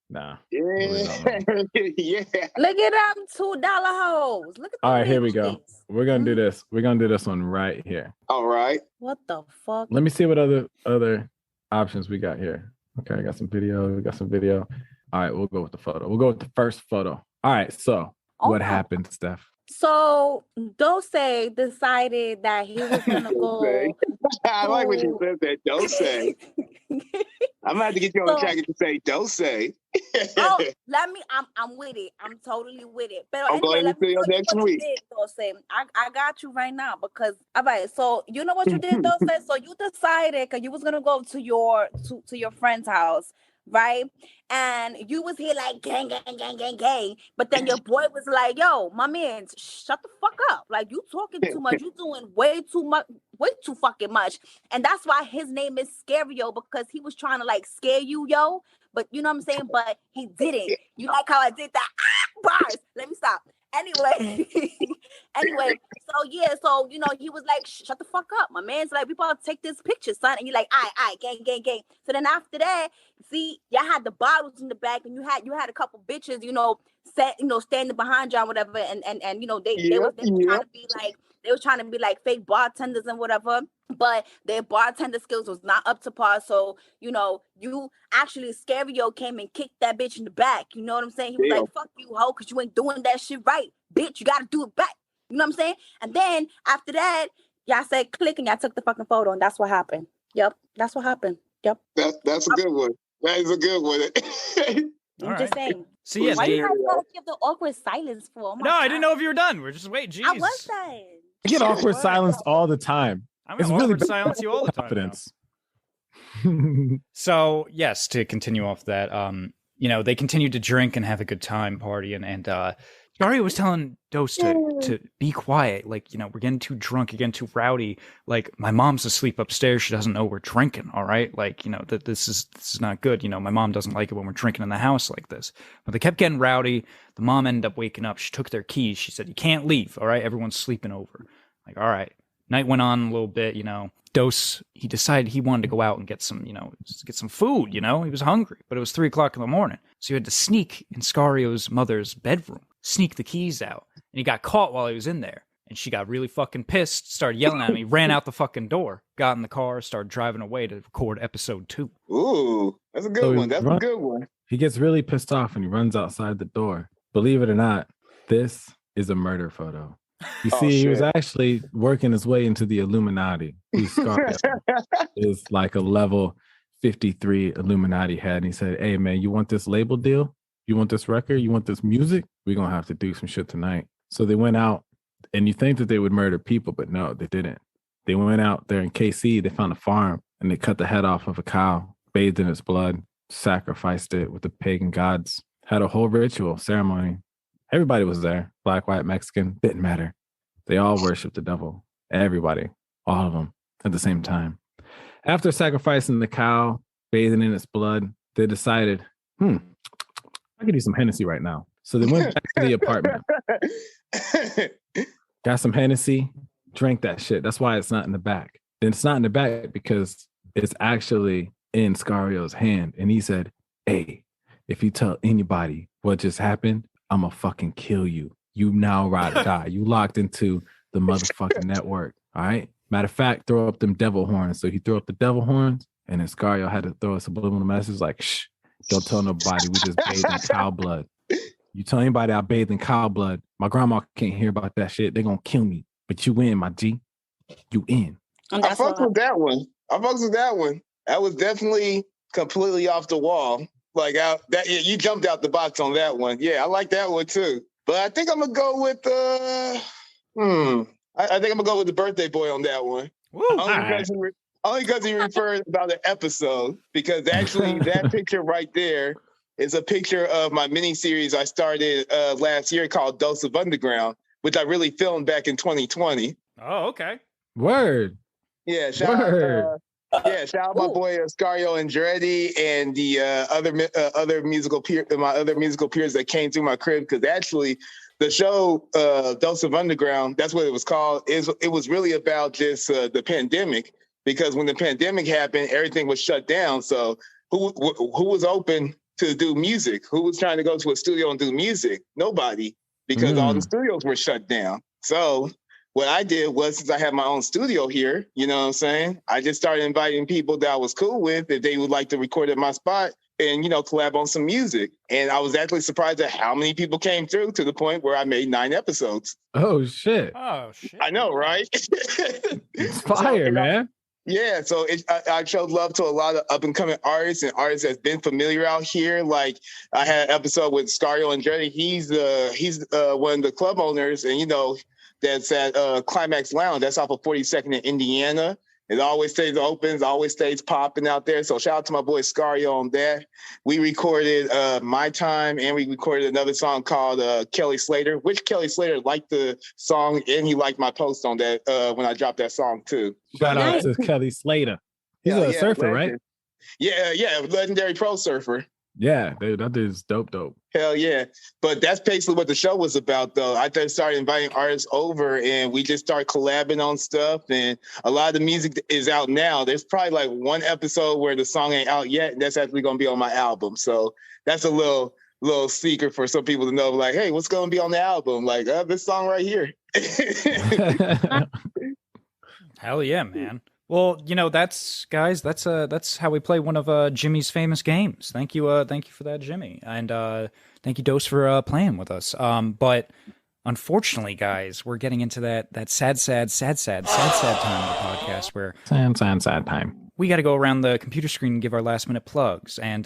Nah. Yeah. Yeah. Look at them $2 hoes. Look at. All right, here we go. We're gonna do this. We're gonna do this one right here. All right. What the fuck? Let me see what other options we got here. Okay, I got some video. We got some video. All right, we'll go with the photo. We'll go with the first photo. All right, so what happened, Steph? So Dose decided that he was gonna go. I like what you said there, Dose. I'm gonna have to get you on the jacket to say Dose. I'm with it. I'm totally with it. But I'm going to see you next week. I got you right now because all right. So you know what you did, Dose? So you decided because you was gonna go to your friend's house. Right? And you was here like gang. But then your boy was like, yo, my man, shut the fuck up. Like, you talking too much. You doing way too fucking much. And that's why his name is Scario, because he was trying to like scare you, yo. But you know what I'm saying? But he didn't. You like how I did that? Bars. Let me stop. Anyway, so he was like, shut the fuck up. My man's like, we about to take this picture, son. And you're like, all right, gang. So then after that, see, y'all had the bottles in the back, and you had a couple bitches, standing behind y'all, whatever, and they was trying to be like, they were trying to be like fake bartenders and whatever, but their bartender skills was not up to par. So, you actually, Scario came and kicked that bitch in the back. You know what I'm saying? He was like, fuck you, hoe, because you ain't doing that shit right, bitch. You got to do it back. You know what I'm saying? And then after that, y'all said click and y'all took the fucking photo, and that's what happened. Yep, that's what happened. Yep. That's a good one. That is a good one. I'm just saying. So yeah, why you guys gotta give the awkward silence for? No, I didn't know if you were done. We're just waiting. Jeez. I was done. I get awkward silence all the time. I'm gonna awkward silence you all the time. Confidence. So yes, to continue off that, they continued to drink and have a good time partying, and Daria was telling Dose to be quiet. Like, we're getting too drunk, you're getting too rowdy. Like, my mom's asleep upstairs. She doesn't know we're drinking. All right. Like, that this is not good. My mom doesn't like it when we're drinking in the house like this. But they kept getting rowdy. The mom ended up waking up. She took their keys. She said, you can't leave. All right. Everyone's sleeping over. Like, all right. Night went on a little bit, Dose, he decided he wanted to go out and get some, get some food, he was hungry, but it was 3:00 in the morning. So he had to sneak in Scario's mother's bedroom, sneak the keys out. And he got caught while he was in there. And she got really fucking pissed, started yelling at me, ran out the fucking door, got in the car, started driving away to record episode 2. Ooh, that's a good one. That's a good one. He gets really pissed off and he runs outside the door. Believe it or not, this is a murder photo. You see, he was actually working his way into the Illuminati. Scario is like a level 53 Illuminati head. And he said, hey, man, you want this label deal? You want this record? You want this music? We're going to have to do some shit tonight. So they went out, and you think that they would murder people, but no, they didn't. They went out there in KC. They found a farm, and they cut the head off of a cow, bathed in its blood, sacrificed it with the pagan gods, had a whole ritual ceremony. Everybody was there. Black, white, Mexican, didn't matter. They all worshiped the devil. Everybody, all of them at the same time. After sacrificing the cow, bathing in its blood, they decided, I could use some Hennessy right now. So they went back to the apartment, got some Hennessy, drank that shit. That's why it's not in the back. And it's not in the back because it's actually in Scario's hand. And he said, hey, if you tell anybody what just happened, I'm gonna fucking kill you. You now ride or die. You locked into the motherfucking network. All right. Matter of fact, throw up them devil horns. So he threw up the devil horns, and then Scario had to throw a subliminal message like, shh, don't tell nobody. We just bathed in cow blood. You tell anybody I bathed in cow blood, my grandma can't hear about that shit. They're gonna kill me. But you in, my G. You in. I fucks with that one. That was definitely completely off the wall. Like you jumped out the box on that one. Yeah, I like that one too. But I think I'm gonna go with I think I'm gonna go with the birthday boy on that one. Only because he referred about an episode. Because actually, that picture right there is a picture of my mini series I started last year called Dose of Underground, which I really filmed back in 2020. Oh, okay. Word. Yeah. Shout out my boy Scario Andretti and the other musical peers that came through my crib, because actually the show Dose of Underground, that's what it was called. It was really about just the pandemic, because when the pandemic happened, everything was shut down. So who was open to do music? Who was trying to go to a studio and do music? Nobody, because all the studios were shut down. So what I did was, since I have my own studio here, you know what I'm saying? I just started inviting people that I was cool with if they would like to record at my spot and, collab on some music. And I was actually surprised at how many people came through, to the point where I made 9 episodes. Oh, shit. I know, right? It's fire, man. Yeah, so I showed love to a lot of up-and-coming artists and artists that's been familiar out here. Like, I had an episode with Scario Andretti. He's one of the club owners, and, that's at Climax Lounge. That's off of 42nd in Indiana. It always stays open. It always stays popping out there. So shout out to my boy Scario on that. We recorded My Time, and we recorded another song called Kelly Slater, which Kelly Slater liked the song, and he liked my post on that when I dropped that song too. Shout out to Kelly Slater. He's a surfer, legend. Right? Yeah, legendary pro surfer. Yeah, dude, that dude's dope. Hell yeah. But that's basically what the show was about, though. I just started inviting artists over, and we just started collabing on stuff. And a lot of the music is out now. There's probably like one episode where the song ain't out yet, and that's actually going to be on my album. So that's a little little secret for some people to know, like, hey, what's going to be on the album? Like, this song right here. Hell yeah, man. Well, that's how we play one of Jimmy's famous games. Thank you for that, Jimmy, and thank you, Dose, for playing with us. But unfortunately, guys, we're getting into that sad time of the podcast where sad time. We got to go around the computer screen and give our last minute plugs. And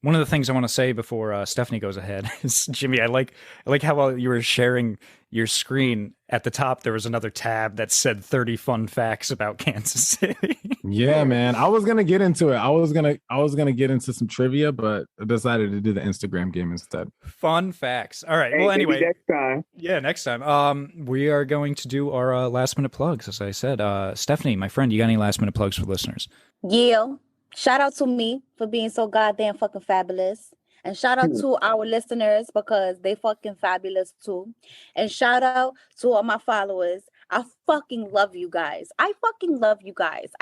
one of the things I want to say before Stephanie goes ahead is, Jimmy, I like how while you were sharing your screen, at the top there was another tab that said 30 fun facts about Kansas City. Yeah, man. I was gonna get into it. I was gonna get into some trivia, but I decided to do the Instagram game instead. Fun facts. All right. Well, anyway, next time. Yeah, next time. We are going to do our last minute plugs, as I said. Stephanie, my friend, you got any last minute plugs for listeners? Yeah. Shout out to me for being so goddamn fucking fabulous. And shout out to our listeners because they fucking fabulous too. And shout out to all my followers. I fucking love you guys. I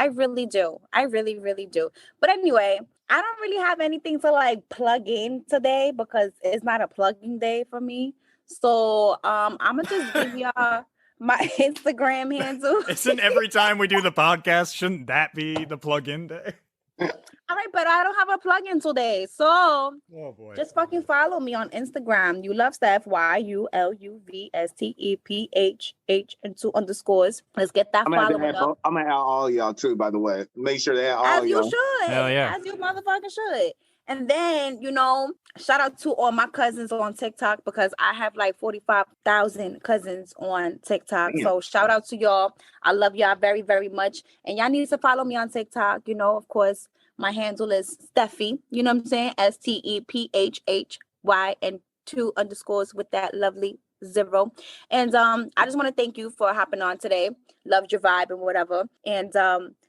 really do. I really, really do. But anyway, I don't really have anything to like plug in today because it's not a plugging day for me. So I'm gonna just give y'all my Instagram handle. Isn't every time we do the podcast, shouldn't that be the plug-in day? All right, but I don't have a plug-in today, so just fucking follow me on Instagram. You love Steph, YULUVSTEPHH and 2 underscores. Let's get that following up. I'm gonna add all y'all too, by the way. Make sure they add all as y'all. You should. Hell yeah. As you motherfucking should. And then, shout out to all my cousins on TikTok because I have like 45,000 cousins on TikTok. Damn. So shout out to y'all. I love y'all very, very much. And y'all need to follow me on TikTok. Of course, my handle is Steffi. You know what I'm saying? STEPHHY and 2 underscores with that lovely 0. And I just want to thank you for hopping on today. Loved your vibe and whatever. And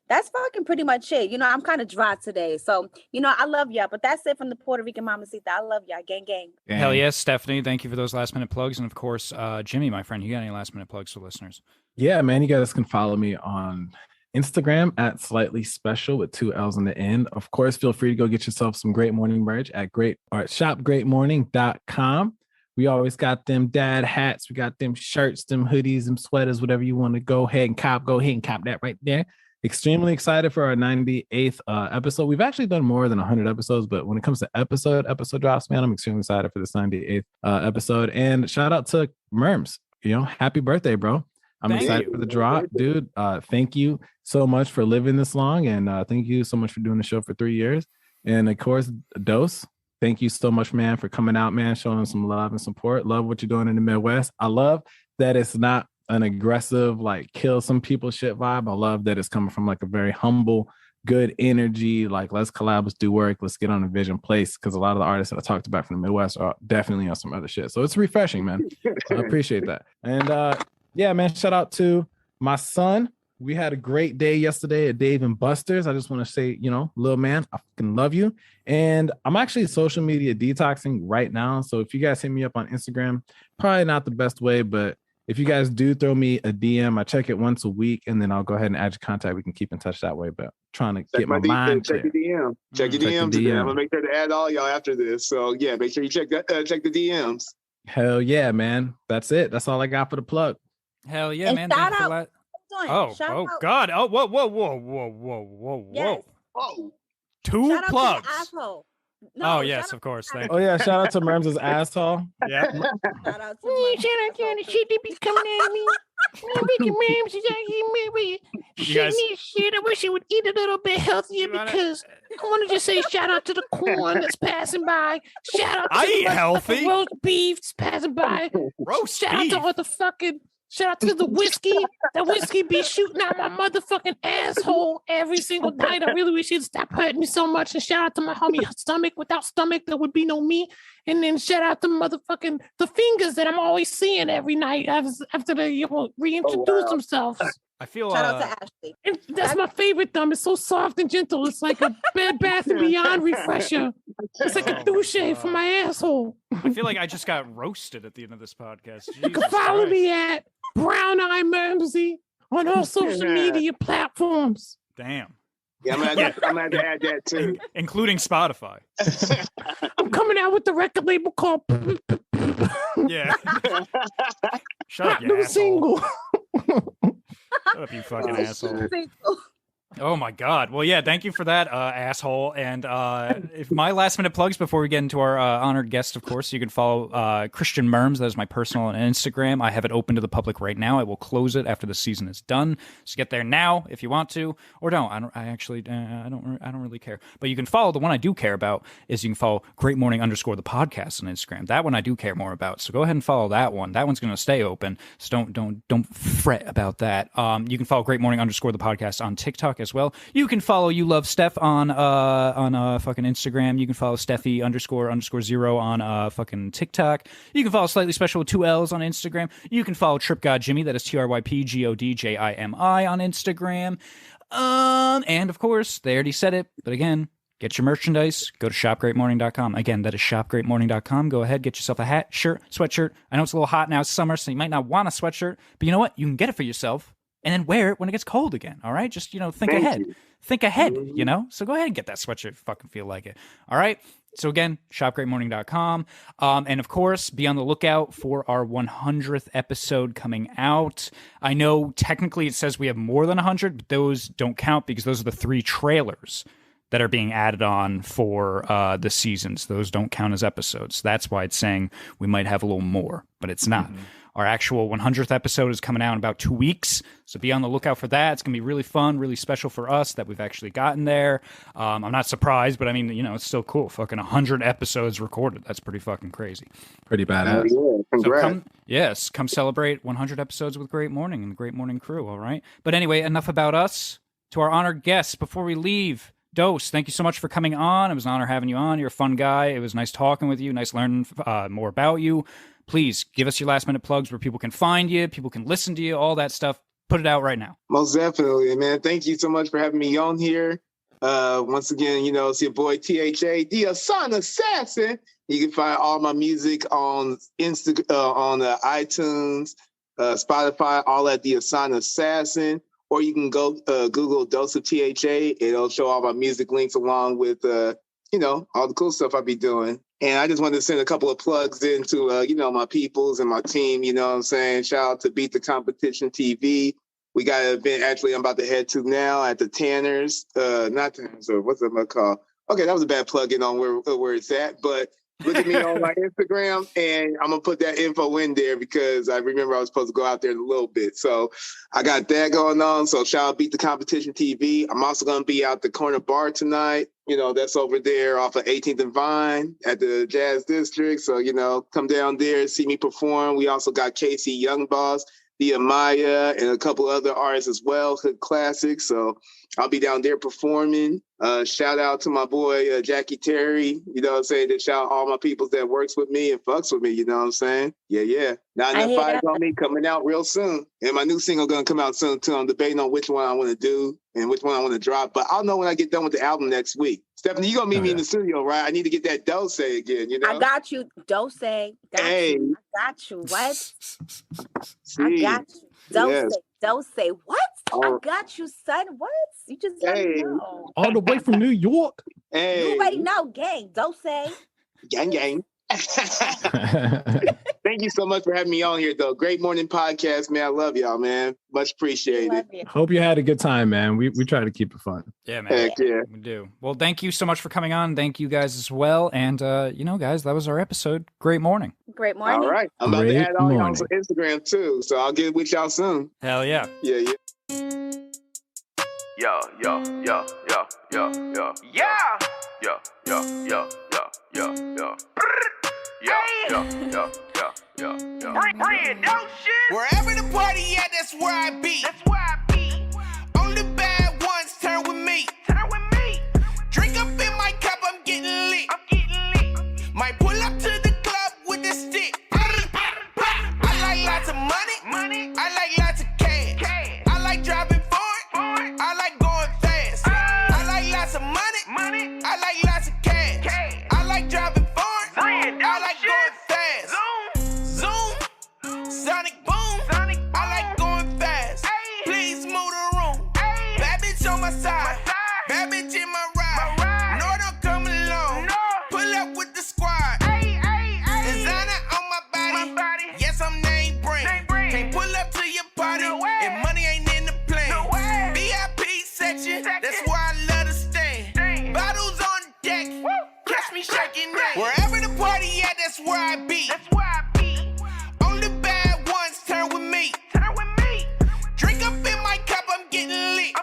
that's fucking pretty much it. I'm kind of dry today. So, I love y'all. But that's it from the Puerto Rican Mamacita. I love y'all. Gang, gang. Hell yes, Stephanie. Thank you for those last minute plugs. And of course, Jimmy, my friend, you got any last minute plugs for listeners? Yeah, man. You guys can follow me on Instagram at Slightly Special with 2 L's in the end. Of course, feel free to go get yourself some Great Morning merch at shopgreatmorning.com. We always got them dad hats. We got them shirts, them hoodies, them sweaters, whatever you want to go ahead and cop. Go ahead and cop that right there. Extremely excited for our 98th episode. We've actually done more than 100 episode, but when it comes to episode drops, man, I'm extremely excited for this 98th episode. And shout out to Murms. Happy birthday, bro. I'm excited for the drop, dude. Thank you so much for living this long, and thank you so much for doing the show for 3 years. And of course, Dose, thank you so much, man, for coming out, man, showing some love and support. Love what you're doing in the Midwest. I love that it's not an aggressive, like, kill some people shit vibe. I love that it's coming from like a very humble, good energy, like, let's collab, let's do work, let's get on a vision place, because a lot of the artists that I talked about from the Midwest are definitely on some other shit. So it's refreshing, man. I appreciate that. And yeah, man, shout out to my son. We had a great day yesterday at Dave and Buster's. I just want to say, little man, I fucking love you. And I'm actually social media detoxing right now. So if you guys hit me up on Instagram, probably not the best way, but if you guys do throw me a DM, I check it once a week, and then I'll go ahead and add your contact. We can keep in touch that way, but trying to get my mind check the DM. Check your DMs. I'm going to make sure to add all y'all after this. So, yeah, make sure you check the DMs. Hell yeah, man. That's it. That's all I got for the plug. Hell yeah, and man. Shout out. God. Oh, whoa. Yes. Whoa. 2 shout plugs. No, yes, of course. Thank you. Oh, yeah. Shout out to Murms' asshole. Yeah. Shout out to Murms. Shout out to the shit they be coming at me. Murms is out here, shit. I wish you would eat a little bit healthier because I want to just say shout out to the corn that's passing by. Shout out to the roast beef that's passing by. Shout out to all the fucking. Shout out to the whiskey. The whiskey be shooting out my motherfucking asshole every single night. I really wish he'd stop hurting me so much. And shout out to my homie Stomach. Without Stomach, there would be no me. And then shout out to motherfucking the fingers that I'm always seeing every night after they reintroduce themselves. I feel shout out to Ashley. And that's my favorite thumb. It's so soft and gentle. It's like a Bed Bath & Beyond refresher. It's like a douche for my asshole. I feel like I just got roasted at the end of this podcast. You can follow me at Brown Eye Murmsy on all social media platforms. Damn. Yeah, I'm gonna have to add that too, including Spotify. I'm coming out with the record label called. Yeah. Shut up, you New asshole. single. Shut up, you fucking asshole. Oh my God. Well, yeah, thank you for that, asshole. And if my last minute plugs before we get into our honored guest, of course, you can follow Christian Murms. That is my personal Instagram. I have it open to the public right now. I will close it after the season is done. So get there now if you want to, or don't. I don't really care. But you can follow the one I do care about is you can follow Great Morning _ the podcast on Instagram. That one I do care more about. So go ahead and follow that one. That one's going to stay open. So don't fret about that. You can follow Great Morning _ the podcast on TikTok as well. You can follow You Love Steph on fucking Instagram. You can follow Steffi __0 on fucking TikTok. You can follow Slightly Special with 2 L's on Instagram. You can follow Trip God Jimmy, that is TrypGodJimi on Instagram. And of course, they already said it, but again, get your merchandise. Go to shopgreatmorning.com. Again, that is shopgreatmorning.com. Go ahead, get yourself a hat, shirt, sweatshirt. I know it's a little hot now, it's summer, so you might not want a sweatshirt, but you know what? You can get it for yourself and then wear it when it gets cold again. All right, just think ahead. Think ahead. So go ahead and get that sweatshirt if you fucking feel like it. All right. So again, shopgreatmorning.com. And of course, be on the lookout for our 100th episode coming out. I know technically it says we have more than 100, but those don't count because those are the 3 trailers that are being added on for the seasons. Those don't count as episodes. That's why it's saying we might have a little more, but it's not. Our actual 100th episode is coming out in about 2 weeks, so be on the lookout for that. It's going to be really fun, really special for us that we've actually gotten there. I'm not surprised, but I mean, it's still cool. Fucking 100 episodes recorded. That's pretty fucking crazy. Pretty badass. Yeah, congrats. So come celebrate 100 episodes with Great Morning and the Great Morning crew, all right? But anyway, enough about us. To our honored guests, before we leave, Dose, thank you so much for coming on. It was an honor having you on. You're a fun guy. It was nice talking with you, nice learning more about you. Please give us your last minute plugs where people can find you, people can listen to you, all that stuff. Put it out right now. Most definitely, man. Thank you so much for having me on here. Once again, it's your boy THA, the Hassan Assassin. You can find all my music on on iTunes, Spotify, all at the Hassan Assassin. Or you can go Google Dose of THA. It'll show all my music links along with all the cool stuff I be doing. And I just wanted to send a couple of plugs into, my peoples and my team, you know what I'm saying? Shout out to Beat the Competition TV. We got an event actually I'm about to head to now at the Tanners. Not Tanners, or what's it called? Okay, that was a bad plug-in on where it's at. But look at me on my Instagram, and I'm going to put that info in there because I remember I was supposed to go out there in a little bit. So I got that going on. So shout out Beat the Competition TV. I'm also going to be out the Corner Bar tonight. That's over there off of 18th and Vine at the Jazz District. So, come down there, see me perform. We also got Casey Young Boss, Thea Maya, and a couple other artists as well, Hood Classics. So I'll be down there performing. Shout out to my boy, Jackie Terry, to shout out all my people that works with me and fucks with me, you know what I'm saying? Yeah. Not Enough Eyes on Me coming out real soon. And my new single going to come out soon, too. I'm debating on which one I want to do and which one I want to drop. But I'll know when I get done with the album next week. Stephanie, you going to meet me in the studio, right? I need to get that Dose again, I got you. Dose. Hey. I got you. What? See, I got you. Dose. yes. Dose. What? Oh. I got you, son. What? You just let me know. All the way from New York. Hey. You already know, gang. Dose. Gang. Thank you so much for having me on here, though. Great morning podcast, man. I love y'all, man. Much appreciated. Hope you had a good time, man. We try to keep it fun. Yeah, man. Heck yeah. We do. Well, thank you so much for coming on. Thank you guys as well. And, guys, that was our episode. Great morning. Great morning. All right. I'm about to add all y'all on Instagram, too. So I'll get with y'all soon. Hell yeah. Yeah. Yo. Brandoshis. Wherever the party at, that's where I be. Only bad ones turn with me. Drink up in my cup, I'm getting lit. Might pull up to the club with the stick. I like lots of money. I like lots of cash. I like driving foreign. I like going fast. I like lots of money. I like lots of cash. I like driving foreign. I like going fast. Zoom. Sonic boom. I like going fast. Please move the room. Bad bitch on my side. me shaking that. Wherever the party at, that's where I be. Only bad ones turn with me. Drink up in my cup, I'm getting lit.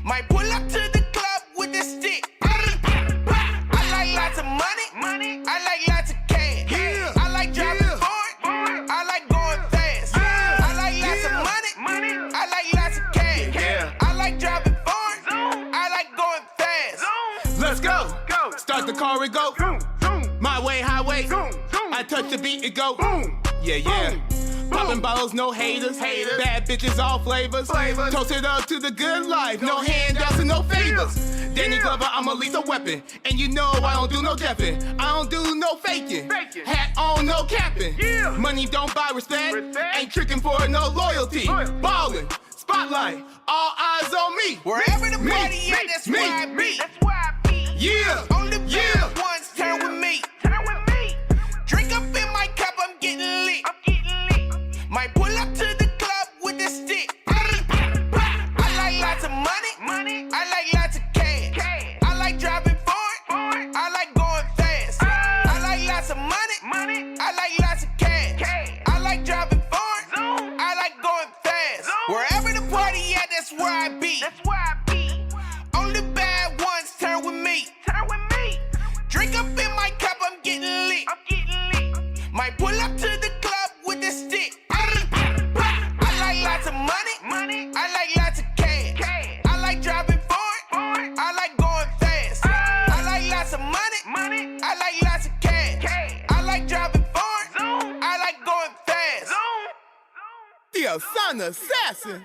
Might pull up to the club with a stick. I like lots of money. I like lots of cash. I like driving foreign. I like going fast. I like lots of money. I like lots of cash. I like driving foreign. I like going fast. Let's go. Start the car and go. My way, highway. I touch the beat and go. Yeah. Popping bottles, no haters. Bad bitches, all flavors. Toast it up to the good life. No handouts and no favors. Danny Glover, I'm a lethal weapon. And you know I don't do no deafing. I don't do no faking. Hat on, no capping. Money don't buy respect. Ain't tricking for no loyalty. Ballin', spotlight, all eyes on me. Wherever the party at, that's where I be. Yeah. Only bad ones turn with me. Drink up in my cup, I'm getting lit. Might pull up to the club with a stick. I like lots of money. I like lots of cash. I like driving foreign. I like going fast. I like lots of money. I like lots of cash. I like driving foreign. I like going fast. Wherever the party at, that's where I be. Only bad ones turn with me. Drink up in my cup, I'm getting lit. Might pull up to the club with a stick. I like lots of money. I like lots of cash. I like driving foreign. I like going fast. I like lots of money. I like lots of cash. I like driving foreign. I like going fast. The Hassan Assassin.